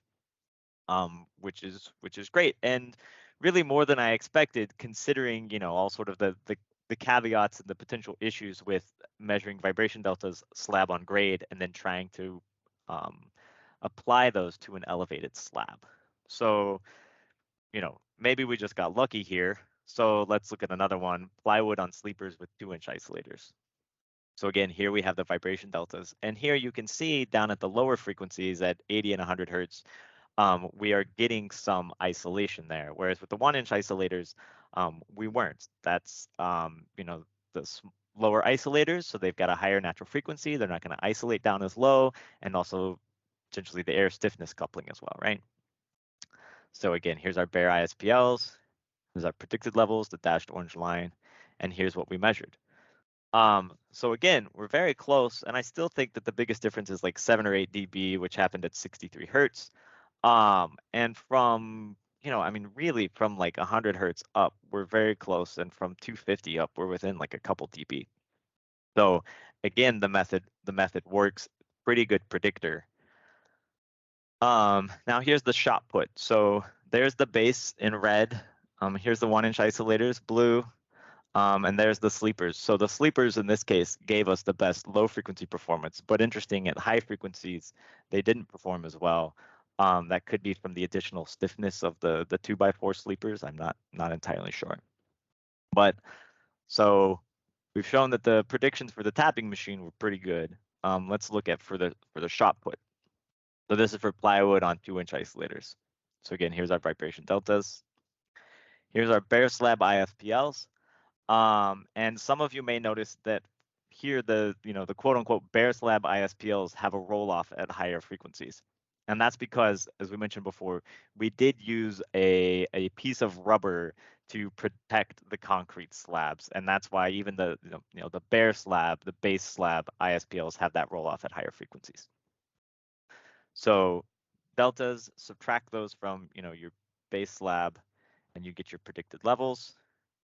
which is great, and really more than I expected, considering all sort of the caveats and the potential issues with measuring vibration deltas slab on grade and then trying to apply those to an elevated slab. So maybe we just got lucky here. So let's look at another one, plywood on sleepers with 2 inch isolators. So again, here we have the vibration deltas. And here you can see down at the lower frequencies at 80 and 100 hertz, we are getting some isolation there. Whereas with the 1 inch isolators, we weren't. That's, the lower isolators, so they've got a higher natural frequency. They're not going to isolate down as low, and also potentially the air stiffness coupling as well, right? So again, here's our bare ISPLs. Here's our predicted levels, the dashed orange line, and here's what we measured. So again, we're very close, and I still think that the biggest difference is like 7 or 8 dB, which happened at 63 hertz. And from, really from like 100 hertz up, we're very close, and from 250 up, we're within like a couple dB. So again, the method works, pretty good predictor. Now here's the shot put. So there's the base in red. Here's the 1 inch isolators, blue. And there's the sleepers. So the sleepers in this case gave us the best low frequency performance, but interesting, at high frequencies, they didn't perform as well. That could be from the additional stiffness of the 2x4 sleepers. I'm not entirely sure. But so we've shown that the predictions for the tapping machine were pretty good. Let's look at for the shot put. So this is for plywood on 2 inch isolators. So again, here's our vibration deltas. Here's our bare slab IFPLs. And some of you may notice that here the quote unquote bare slab ISPLs have a roll off at higher frequencies. And that's because, as we mentioned before, we did use a piece of rubber to protect the concrete slabs. And that's why even the the bare slab, the base slab ISPLs have that roll off at higher frequencies. So deltas, subtract those from your base slab, and you get your predicted levels.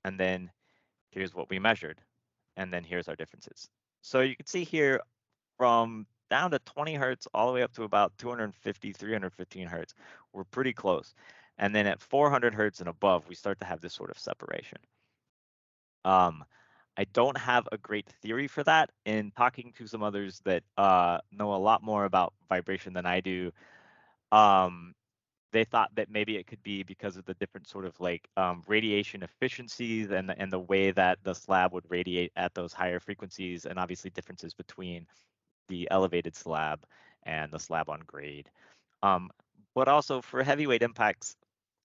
And then here's what we measured, and then here's our differences. So you can see here from down to 20 hertz all the way up to about 250, 315 hertz, we're pretty close. And then at 400 hertz and above, we start to have this sort of separation. I don't have a great theory for that. In talking to some others that know a lot more about vibration than I do, they thought that maybe it could be because of the different sort of like radiation efficiencies and the way that the slab would radiate at those higher frequencies, and obviously differences between the elevated slab and the slab on grade. But also for heavyweight impacts,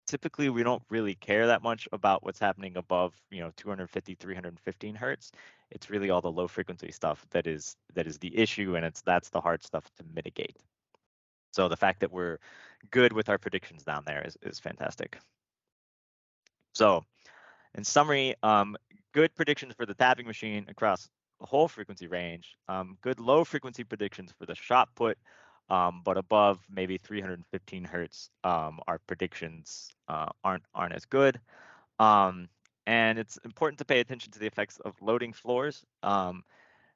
typically we don't really care that much about what's happening above, 250, 315 hertz. It's really all the low frequency stuff that is the issue, and that's the hard stuff to mitigate. So the fact that we're good with our predictions down there is fantastic. So in summary, good predictions for the tapping machine across the whole frequency range, good low frequency predictions for the shot put, but above maybe 315 hertz, our predictions aren't as good. And it's important to pay attention to the effects of loading floors.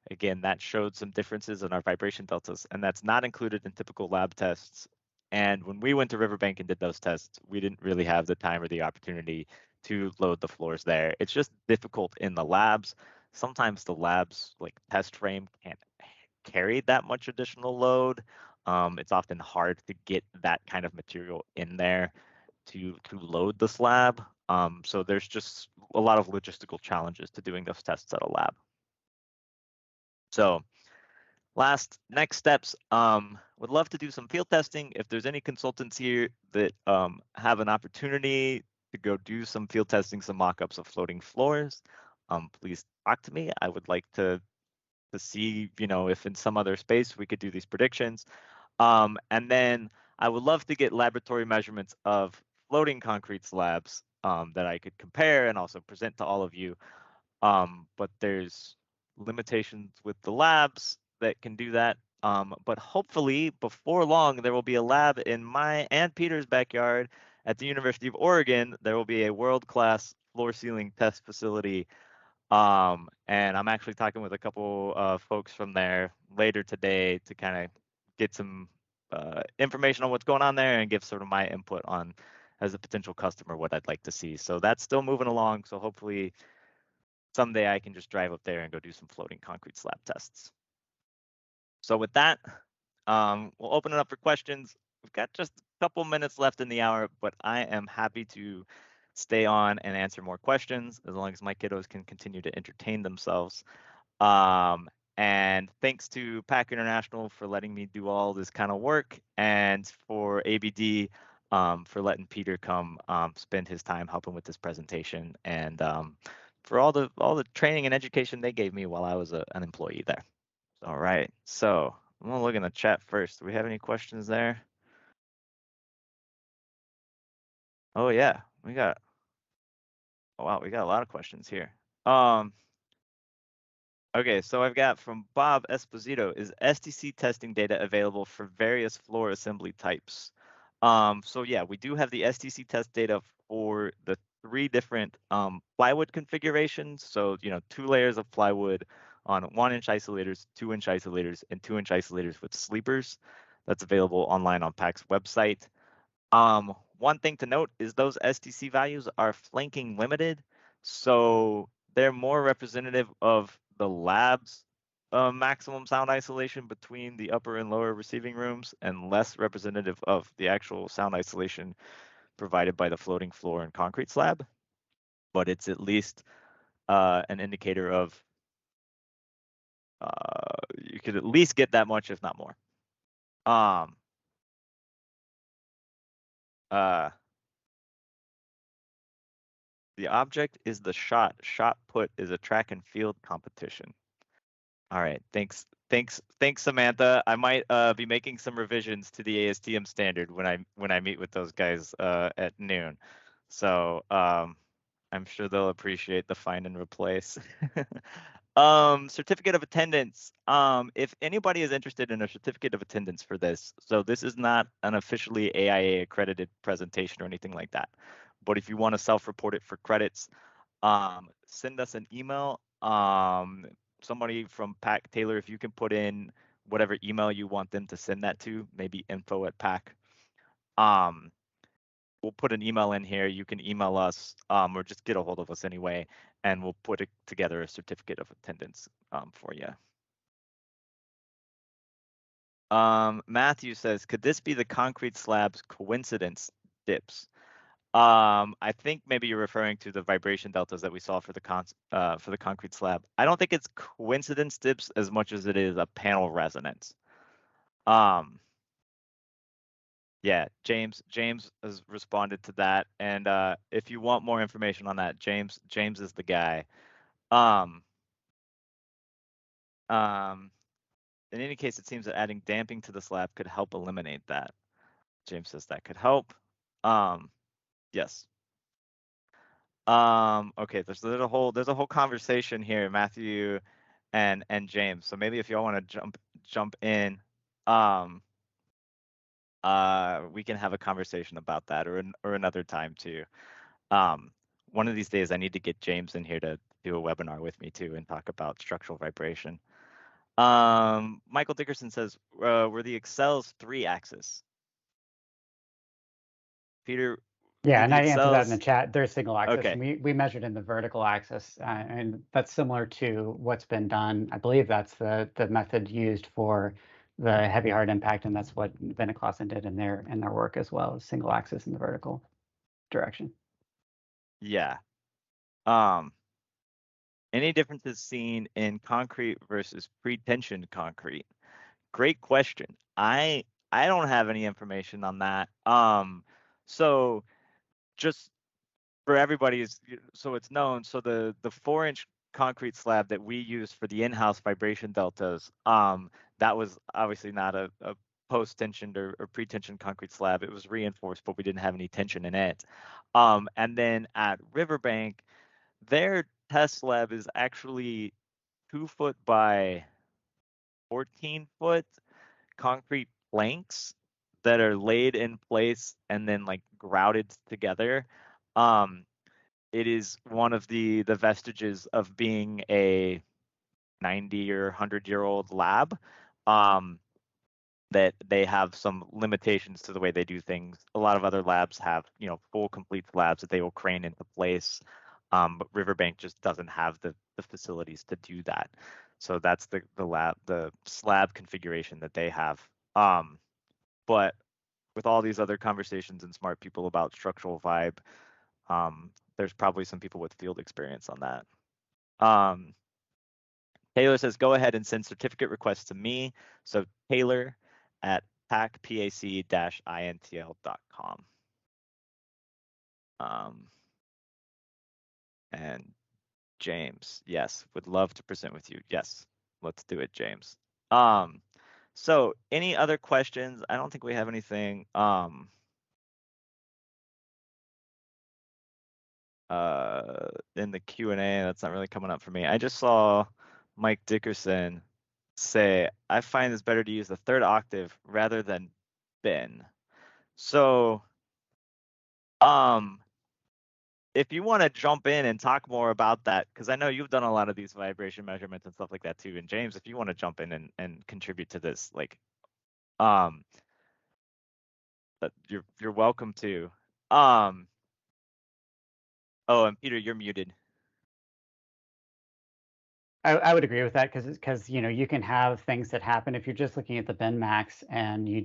Again, that showed some differences in our vibration deltas, and that's not included in typical lab tests. And when we went to Riverbank and did those tests, we didn't really have the time or the opportunity to load the floors there. It's just difficult in the labs. Sometimes the labs, like test frame, can't carry that much additional load. It's often hard to get that kind of material in there to load the slab. So there's just a lot of logistical challenges to doing those tests at a lab. So next steps, would love to do some field testing. If there's any consultants here that have an opportunity to go do some field testing, some mock-ups of floating floors, please talk to me. I would like to see, if in some other space we could do these predictions. And then I would love to get laboratory measurements of floating concrete slabs that I could compare and also present to all of you. But there's limitations with the labs that can do that. But hopefully before long, there will be a lab in my and Peter's backyard at the University of Oregon. There will be a world-class floor ceiling test facility. And I'm actually talking with a couple of folks from there later today to kind of get some information on what's going on there and give sort of my input on, as a potential customer, what I'd like to see. So that's still moving along. So hopefully someday I can just drive up there and go do some floating concrete slab tests. So with that, we'll open it up for questions. We've got just a couple minutes left in the hour, but I am happy to stay on and answer more questions as long as my kiddos can continue to entertain themselves. And thanks to PAC International for letting me do all this kind of work, and for ABD for letting Peter come spend his time helping with this presentation, and for all the training and education they gave me while I was an employee there. All right, so I'm gonna look in the chat first. Do we have any questions there? Oh yeah, we got a lot of questions here. Okay, so I've got from Bob Esposito, is STC testing data available for various floor assembly types? So yeah, we do have the STC test data for the 3 different plywood configurations. So, 2 layers of plywood on 1-inch isolators, 2-inch isolators, and 2-inch isolators with sleepers. That's available online on PAC's website. One thing to note is those STC values are flanking limited, so they're more representative of the lab's maximum sound isolation between the upper and lower receiving rooms, and less representative of the actual sound isolation provided by the floating floor and concrete slab. But it's at least an indicator of you could at least get that much, if not more. The object is the shot. Shot put is a track and field competition. All right, thanks, Samantha. I might be making some revisions to the ASTM standard when I meet with those guys at noon. So I'm sure they'll appreciate the find and replace. Certificate of attendance. If anybody is interested in a certificate of attendance for this, so this is not an officially AIA accredited presentation or anything like that. But if you want to self-report it for credits, send us an email. Somebody from PAC, Taylor, if you can put in whatever email you want them to send that to, maybe info@PAC. We'll put an email in here. You can email us or just get a hold of us anyway, and we'll put together a certificate of attendance for you. Matthew says, could this be the concrete slab's coincidence dips? I think maybe you're referring to the vibration deltas that we saw for the concrete slab. I don't think it's coincidence dips as much as it is a panel resonance. Yeah, James has responded to that, and if you want more information on that, James is the guy. In any case, it seems that adding damping to the slab could help eliminate that. James says that could help. Yes. Okay, there's a whole conversation here, Matthew and James. So maybe if y'all want to jump in, we can have a conversation about that, or another time too. One of these days I need to get James in here to do a webinar with me too and talk about structural vibration. Michael Dickerson says, were the Excels 3-axis? Peter? Yeah, and I answered that in the Excels... chat. They're single axis. Okay. We measured in the vertical axis, and that's similar to what's been done. I believe that's the method used for the heavy hard impact, and that's what Vinnie Clausen did in their work as well, single axis in the vertical direction. Yeah. Any differences seen in concrete versus pre-tensioned concrete? Great question. I don't have any information on that. So just for everybody's, so it's known, so the 4-inch concrete slab that we use for the in-house vibration deltas, that was obviously not a post-tensioned or pre-tensioned concrete slab. It was reinforced, but we didn't have any tension in it. And then at Riverbank, their test slab is actually 2 foot by 14 foot concrete planks that are laid in place and then like grouted together. It is one of the vestiges of being a 90 or 100-year-old lab. That they have some limitations to the way they do things. A lot of other labs have, full complete slabs that they will crane into place. But Riverbank just doesn't have the facilities to do that. So that's the slab configuration that they have. But with all these other conversations and smart people about structural vibe, there's probably some people with field experience on that. Taylor says, go ahead and send certificate requests to me. So Taylor at pac-intl.com. And James, yes, would love to present with you. Yes, let's do it, James. So any other questions? I don't think we have anything in the Q&A. That's not really coming up for me. I just saw Mike Dickerson say, I find it's better to use the 3rd octave rather than bin. So if you want to jump in and talk more about that, because I know you've done a lot of these vibration measurements and stuff like that too. And James, if you want to jump in and contribute to this, like, you're welcome to. Oh, and Peter, you're muted. I would agree with that because you can have things that happen if you're just looking at the bin max and if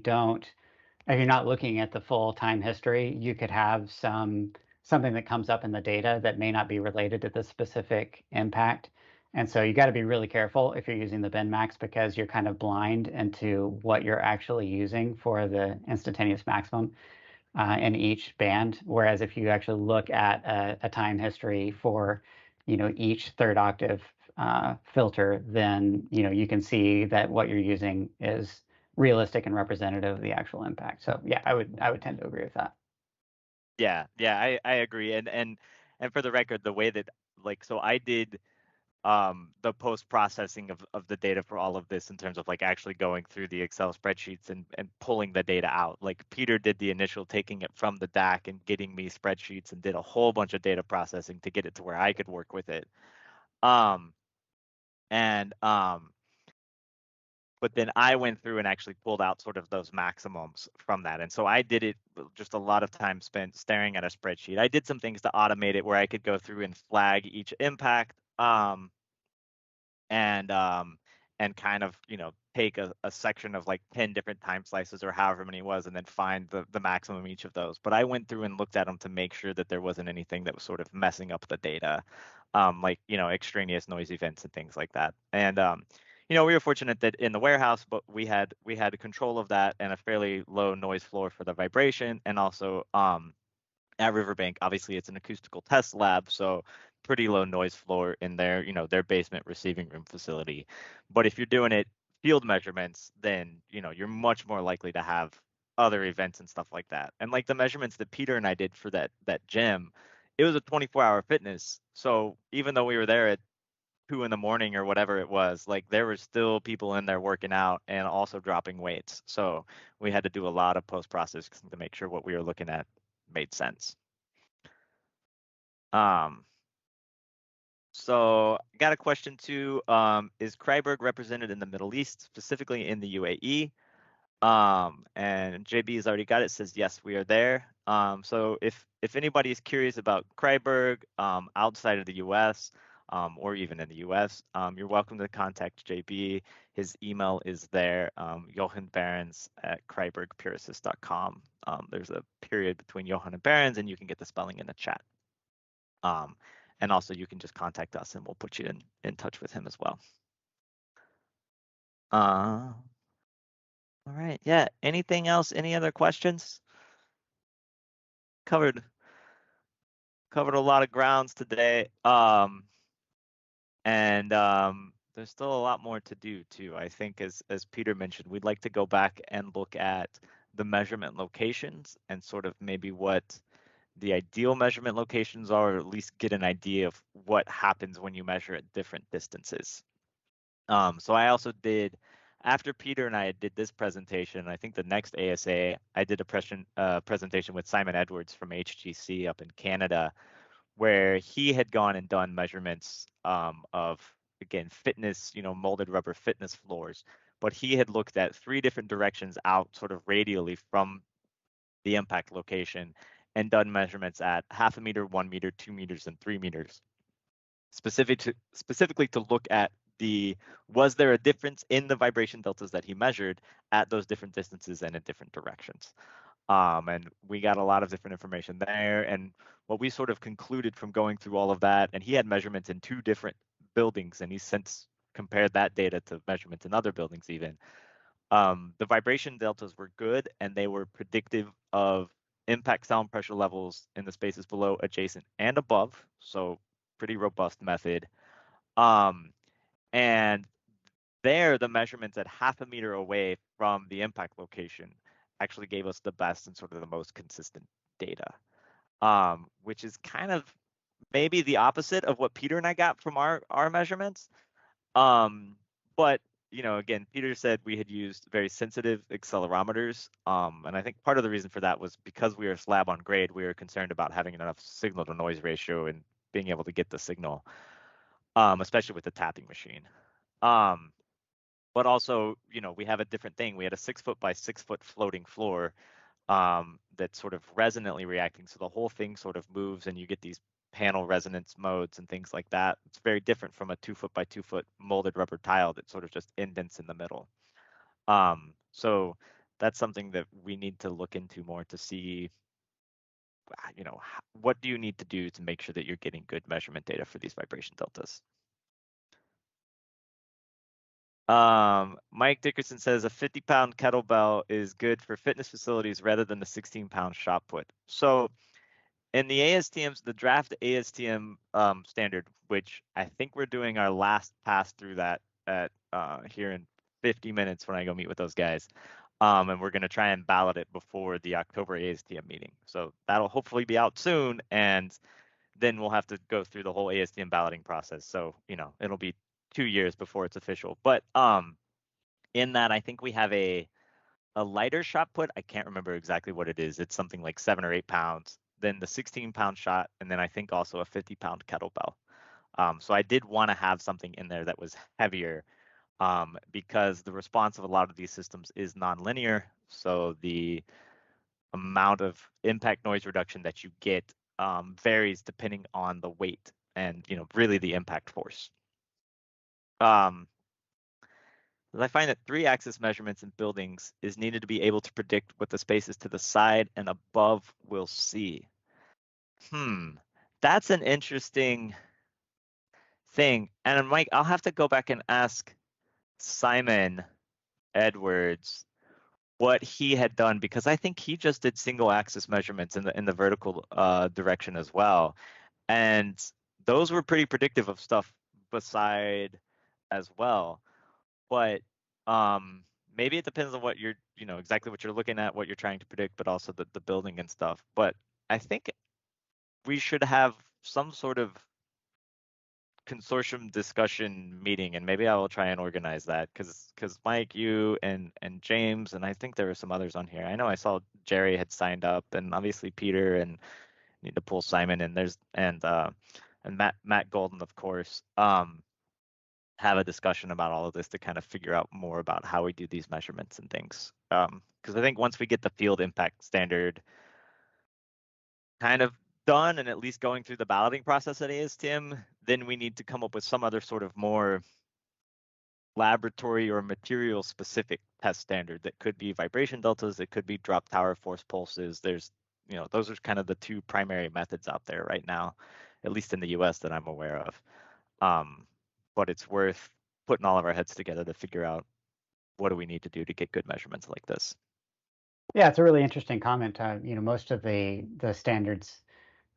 you're not looking at the full time history, you could have something that comes up in the data that may not be related to the specific impact. And so you got to be really careful if you're using the bin max because you're kind of blind into what you're actually using for the instantaneous maximum in each band. Whereas if you actually look at a time history for each 3rd octave filter, then you can see that what you're using is realistic and representative of the actual impact. So yeah, I would tend to agree with that. Yeah, I agree. And for the record, the way that so I did the post processing of the data for all of this in terms of like actually going through the Excel spreadsheets and pulling the data out. Like Peter did the initial taking it from the DAC and getting me spreadsheets and did a whole bunch of data processing to get it to where I could work with it. But then I went through and actually pulled out sort of those maximums from that. And so I did it just a lot of time spent staring at a spreadsheet. I did some things to automate it where I could go through and flag each impact and kind of, take a section of like 10 different time slices or however many it was and then find the maximum each of those. But I went through and looked at them to make sure that there wasn't anything that was sort of messing up the data, like, extraneous noise events and things like that. And you know, we were fortunate that in the warehouse, but we had control of that and a fairly low noise floor for the vibration, and also at Riverbank, obviously it's an acoustical test lab, so pretty low noise floor in their, you know, their basement receiving room facility. But if you're doing it field measurements, then, you know, you're much more likely to have other events and stuff like that. And like the measurements that Peter and I did for that gym, it was a 24-hour fitness. So even though we were there at 2 in the morning or whatever it was, like there were still people in there working out and also dropping weights. So we had to do a lot of post-processing to make sure what we were looking at made sense. So got a question too. Is Kreiberg represented in the Middle East, specifically in the UAE? And JB has already got it, says yes, we are there. So if anybody is curious about Kreiberg outside of the US, or even in the US, you're welcome to contact JB. His email is there, Johan Behrens at KreibergPurisys.com. There's a period between Johan and Behrens, and you can get the spelling in the chat. And also you can just contact us and we'll put you in touch with him as well. All right, yeah, anything else? Any other questions? Covered a lot of grounds today. And there's still a lot more to do too. I think as Peter mentioned, we'd like to go back and look at the measurement locations and sort of maybe what the ideal measurement locations are, or at least get an idea of what happens when you measure at different distances. So I also did, after Peter and I did this presentation, I think the next ASA, I did a presentation with Simon Edwards from HGC up in Canada, where he had gone and done measurements of, again, fitness, you know, molded rubber fitness floors. But he had looked at 3 different directions out sort of radially from the impact location and done measurements at 0.5 meter, 1 meter, 2 meters, and 3 meters, specifically to look at was there a difference in the vibration deltas that he measured at those different distances and in different directions. And we got a lot of different information there. And what we sort of concluded from going through all of that, and he had measurements in 2 different buildings, and he's since compared that data to measurements in other buildings even. The vibration deltas were good, and they were predictive of impact sound pressure levels in the spaces below, adjacent, and above. So pretty robust method. And there, the measurements at 0.5 meter away from the impact location actually gave us the best and sort of the most consistent data, which is kind of maybe the opposite of what Peter and I got from our measurements. But you know, again, Peter said we had used very sensitive accelerometers, and I think part of the reason for that was because we were slab on grade, we were concerned about having enough signal to noise ratio and being able to get the signal, especially with the tapping machine. But also, you know, we have a different thing. We had a 6 foot by 6 foot floating floor that's sort of resonantly reacting. So the whole thing sort of moves and you get these panel resonance modes and things like that. It's very different from a 2 foot by 2 foot molded rubber tile that sort of just indents in the middle. So that's something that we need to look into more to see, you know, what do you need to do to make sure that you're getting good measurement data for these vibration deltas. Mike Dickerson says a 50-pound kettlebell is good for fitness facilities rather than the 16-pound shot put. So in the ASTMs, the draft ASTM standard, which I think we're doing our last pass through that at here in 50 minutes when I go meet with those guys. And we're going to try and ballot it before the October ASTM meeting. So that'll hopefully be out soon. And then we'll have to go through the whole ASTM balloting process. So, you know, it'll be 2 years before it's official. But in that, I think we have a lighter shot put. I can't remember exactly what it is. It's something like 7 or 8 pounds. Then the 16-pound shot, and then I think also a 50-pound kettlebell. So I did want to have something in there that was heavier because the response of a lot of these systems is nonlinear. So the amount of impact noise reduction that you get varies depending on the weight and, you know, really the impact force. I find that 3-axis measurements in buildings is needed to be able to predict what the spaces to the side and above will see. That's an interesting thing. And Mike, I'll have to go back and ask Simon Edwards what he had done, because I think he just did single axis measurements in the vertical direction as well, and those were pretty predictive of stuff beside as well. But maybe it depends on what you're, exactly what you're looking at, what you're trying to predict, but also the building and stuff. But I think we should have some sort of consortium discussion meeting, and maybe I will try and organize that, because Mike, you and James, and I think there were some others on here. I know I saw Jerry had signed up, and obviously Peter, and need to pull Simon, and there's and Matt Golden, of course. Have a discussion about all of this to kind of figure out more about how we do these measurements and things. Because I think once we get the field impact standard kind of done, and at least going through the balloting process that is, Tim, then we need to come up with some other sort of more laboratory or material specific test standard that could be vibration deltas, it could be drop tower force pulses. There's, those are kind of the two primary methods out there right now, at least in the US that I'm aware of. But it's worth putting all of our heads together to figure out what do we need to do to get good measurements like this. Yeah, it's a really interesting comment. Most of the standards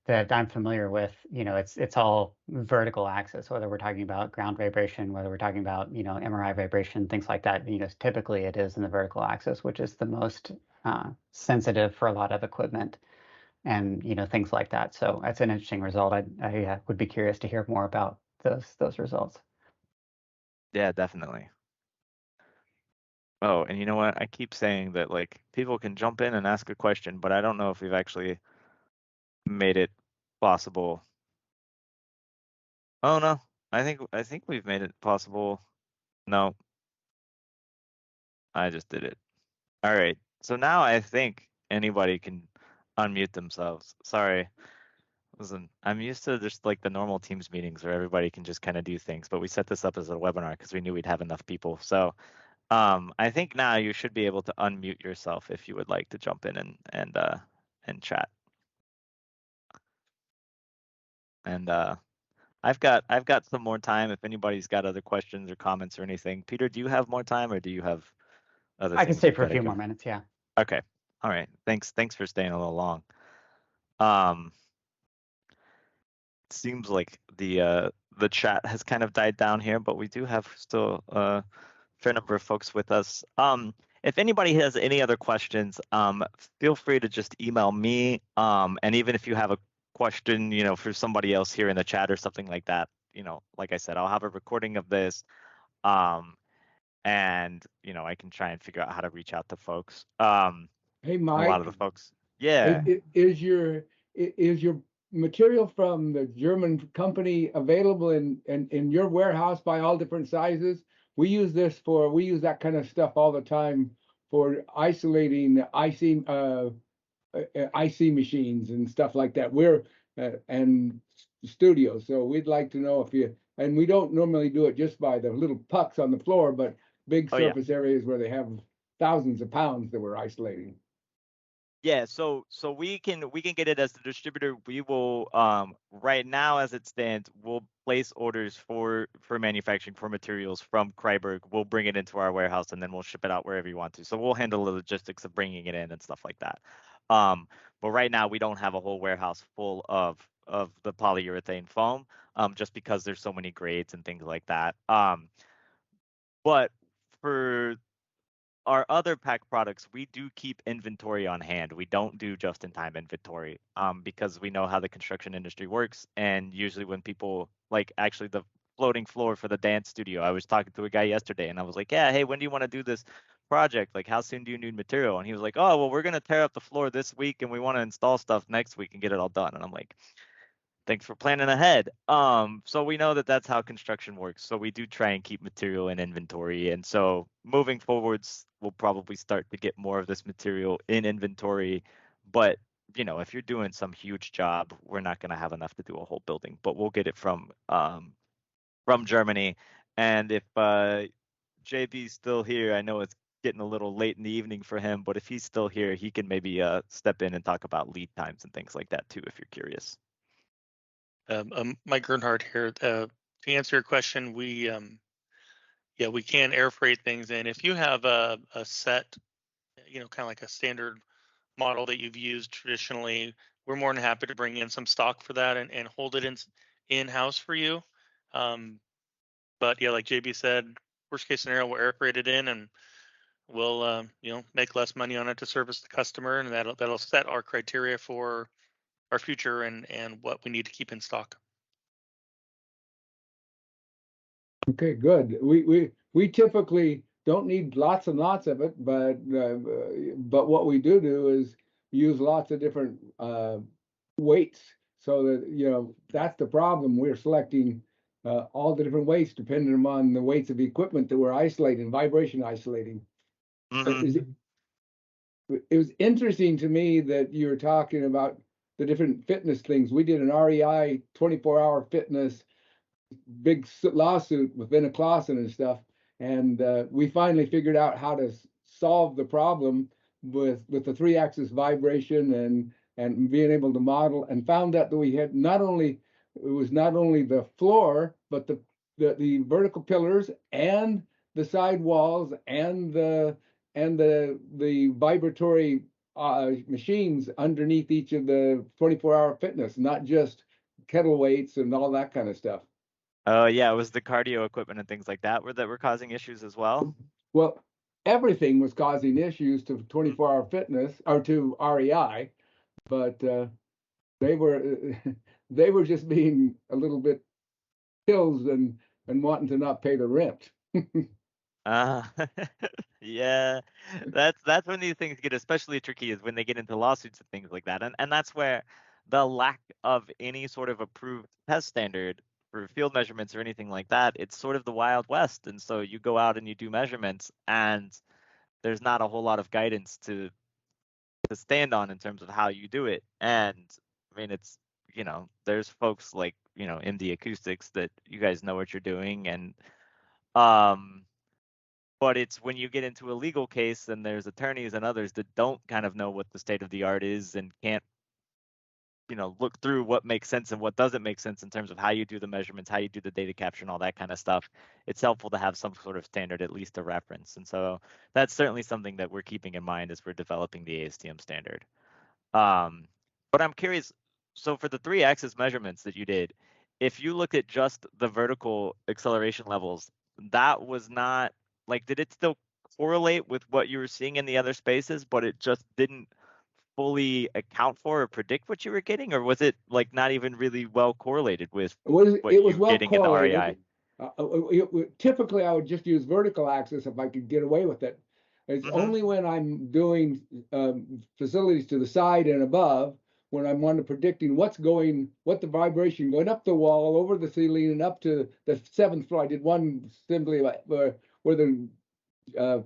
that I'm familiar with, it's all vertical axis, whether we're talking about ground vibration, whether we're talking about, MRI vibration, things like that. Typically it is in the vertical axis, which is the most sensitive for a lot of equipment and, things like that. So that's an interesting result. I would be curious to hear more about those results. Yeah, definitely. Oh, and you know what? I keep saying that, like, people can jump in and ask a question, but I don't know if we've actually made it possible. Oh no, I think we've made it possible. No, I just did it. All right. So now I think anybody can unmute themselves. Sorry. Listen, I'm used to just like the normal Teams meetings where everybody can just kind of do things, but we set this up as a webinar because we knew we'd have enough people. So I think now you should be able to unmute yourself if you would like to jump in and chat. And I've got some more time if anybody's got other questions or comments or anything. Peter, do you have more time, or do you have other things? I can stay for a few more minutes, yeah. Okay. All right. Thanks for staying a little long. It seems like the chat has kind of died down here, but we do have still a fair number of folks with us. If anybody has any other questions, feel free to just email me. And even if you have a question, for somebody else here in the chat or something like that, like I said, I'll have a recording of this. And I can try and figure out how to reach out to folks. Hey, Mike. A lot of the folks. Yeah. Is your material from the German company available in your warehouse by all different sizes? We use that kind of stuff all the time for isolating IC machines and stuff like that. We're and studios, so we'd like to know and we don't normally do it just by the little pucks on the floor, but big surface areas where they have thousands of pounds that we're isolating. Yeah, so we can get it as the distributor. We will right now, as it stands, we'll place orders for manufacturing for materials from Kreiberg. We'll bring it into our warehouse and then we'll ship it out wherever you want to. So we'll handle the logistics of bringing it in and stuff like that. But right now we don't have a whole warehouse full of the polyurethane foam, just because there's so many grades and things like that. But for our other PAC products, we do keep inventory on hand. We don't do just-in-time inventory, because we know how the construction industry works. And usually when people, like actually the floating floor for the dance studio, I was talking to a guy yesterday and I was like, yeah, hey, when do you want to do this project? Like, how soon do you need material? And he was like, oh, well, we're going to tear up the floor this week and we want to install stuff next week and get it all done. And I'm like, thanks for planning ahead. So we know that that's how construction works. So we do try and keep material in inventory. And so moving forwards, we'll probably start to get more of this material in inventory. But, if you're doing some huge job, we're not going to have enough to do a whole building, but we'll get it from Germany. And if JB's still here, I know it's getting a little late in the evening for him, but if he's still here, he can maybe step in and talk about lead times and things like that too, if you're curious. Mike Gernhardt here. To answer your question, yeah, we can air freight things in. If you have a set, you know, kind of like a standard model that you've used traditionally, we're more than happy to bring in some stock for that and hold it in-house for you. But yeah, like JB said, worst case scenario, we'll air freight it in and we'll you know, make less money on it to service the customer, and that'll set our criteria for our future and what we need to keep in stock. Okay, good. We typically don't need lots and lots of it, but what we do is use lots of different weights, so that, you know, that's the problem. We're selecting all the different weights depending on the weights of equipment that we're isolating, vibration isolating. Mhm. It was interesting to me that you were talking about the different fitness things. We did an REI 24-hour fitness big lawsuit with Vinna Clausen and stuff, and we finally figured out how to solve the problem with the 3-axis vibration and being able to model, and found out that we had not only the floor, but the vertical pillars and the side walls and the vibratory machines underneath each of the 24-hour fitness, not just kettle weights and all that kind of stuff. Oh yeah, it was the cardio equipment and things like that that were causing issues as well. Well, everything was causing issues to 24-hour fitness or to REI, but they were just being a little bit pills and wanting to not pay the rent. Yeah, that's when these things get especially tricky, is when they get into lawsuits and things like that, and that's where the lack of any sort of approved test standard for field measurements or anything like that, it's sort of the Wild West, and so you go out and you do measurements, and there's not a whole lot of guidance to stand on in terms of how you do it. And I mean, it's, you know, there's folks like, you know, in the Acoustics that you guys know what you're doing, and but it's when you get into a legal case and there's attorneys and others that don't kind of know what the state of the art is and can't, you know, look through what makes sense and what doesn't make sense in terms of how you do the measurements, how you do the data capture and all that kind of stuff. It's helpful to have some sort of standard, at least a reference. And so that's certainly something that we're keeping in mind as we're developing the ASTM standard. But I'm curious, so for the 3-axis measurements that you did, if you look at just the vertical acceleration levels, that was not, like, did it still correlate with what you were seeing in the other spaces, but it just didn't fully account for or predict what you were getting, or was it like not even really well correlated with what It you was were well getting in the REI? correlated. Typically, I would just use vertical axis if I could get away with it. It's only when I'm doing facilities to the side and above, when I'm predicting what the vibration going up the wall, over the ceiling, and up to the 7th floor. I did one simply where the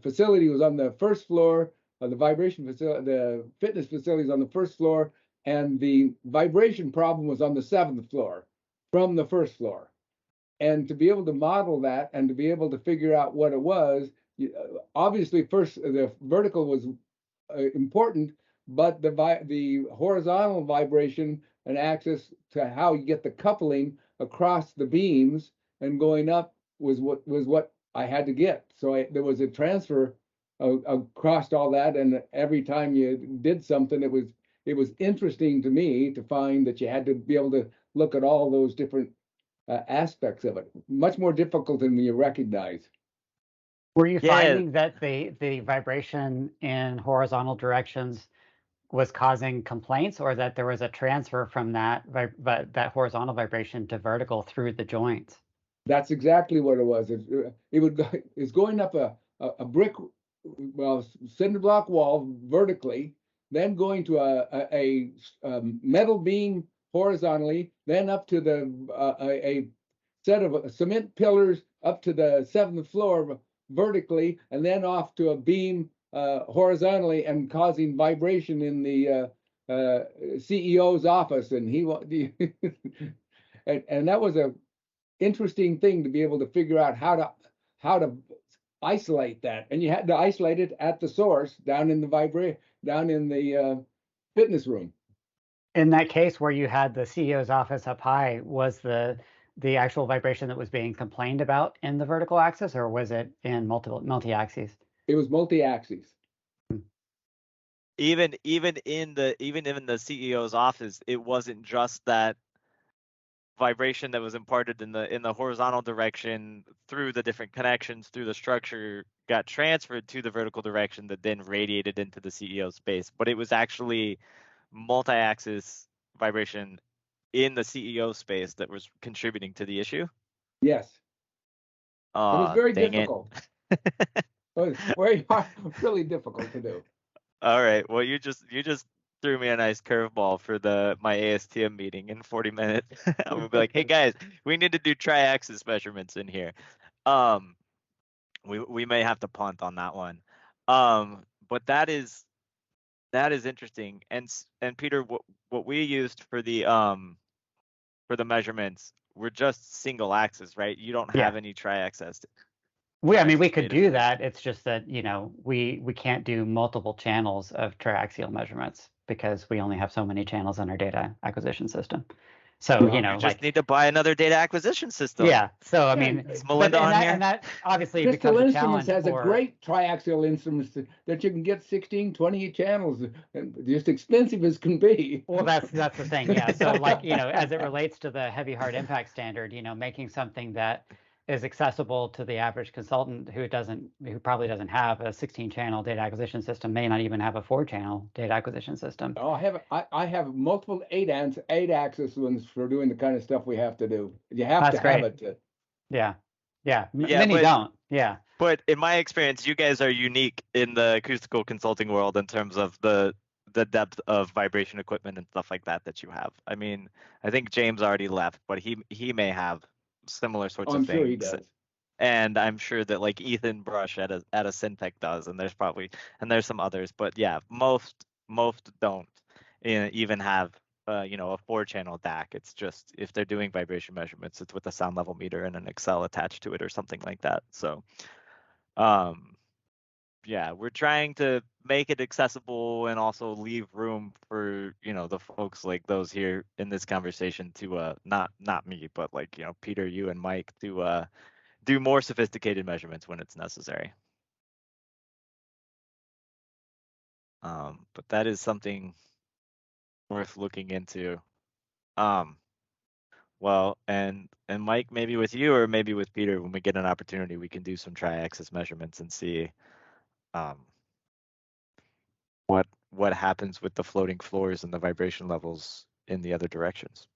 facility was on the first floor, the fitness facility is on the first floor, and the vibration problem was on the 7th floor from the first floor. And to be able to model that and to be able to figure out what it was, obviously first the vertical was important, but the horizontal vibration and access to how you get the coupling across the beams and going up was what I had to get. So there was a transfer across all that, and every time you did something, it was interesting to me to find that you had to be able to look at all those different aspects of it. Much more difficult than you recognize. Were you finding that the vibration in horizontal directions was causing complaints, or that there was a transfer from that horizontal vibration to vertical through the joints? That's exactly what it was. It's going up a brick, well, cinder block wall vertically, then going to a metal beam horizontally, then up to a set of cement pillars up to the 7th floor vertically, and then off to a beam horizontally, and causing vibration in the CEO's office. And and that was a interesting thing to be able to figure out how to isolate that. And you had to isolate it at the source down in the fitness room. In that case where you had the CEO's office up high, was the the actual vibration that was being complained about in the vertical axis, or was it in multi-axis? It was multi-axis. Even in the CEO's office, it wasn't just that vibration that was imparted in the horizontal direction through the different connections through the structure got transferred to the vertical direction that then radiated into the CEO space, but it was actually multi-axis vibration in the CEO space that was contributing to the issue. Yes. It was very dang difficult. It was very hard, really difficult to do. All right. Well, you just threw me a nice curveball for my ASTM meeting in 40 minutes. I'm gonna be like, hey guys, we need to do tri-axis measurements in here. We may have to punt on that one. But that is interesting. And Peter, what we used for the measurements were just single axis, right? You don't have any tri-axis. I mean, we could do that. It's just that, you know, we can't do multiple channels of triaxial measurements because we only have so many channels in our data acquisition system. So, you know, you just need to buy another data acquisition system. Yeah. So, I mean, is Melinda on here? And that obviously Crystal becomes a Instruments challenge has a great triaxial instruments that you can get 16, 20 channels, and just expensive as can be. Well, that's the thing. Yeah. So, like, you know, as it relates to the heavy hard impact standard, you know, making something that is accessible to the average consultant who probably doesn't have a 16-channel data acquisition system, may not even have a 4-channel data acquisition system. Oh, I have multiple 8-axis ones for doing the kind of stuff we have to do. You have to have it. Yeah. Many don't. Yeah. But in my experience, you guys are unique in the acoustical consulting world in terms of the depth of vibration equipment and stuff like that you have. I mean, I think James already left, but he may have similar sorts of things. I'm sure he does. And I'm sure that like Ethan Brush at a Syntec does, and there's some others, but yeah, most don't even have a 4-channel DAC. It's just if they're doing vibration measurements, it's with a sound level meter and an Excel attached to it or something like that. So yeah, we're trying to make it accessible and also leave room for, the folks like those here in this conversation to not me, but like, Peter, you and Mike to do more sophisticated measurements when it's necessary. But that is something worth looking into. Well, and Mike, maybe with you or maybe with Peter, when we get an opportunity, we can do some tri-axis measurements and see what happens with the floating floors and the vibration levels in the other directions.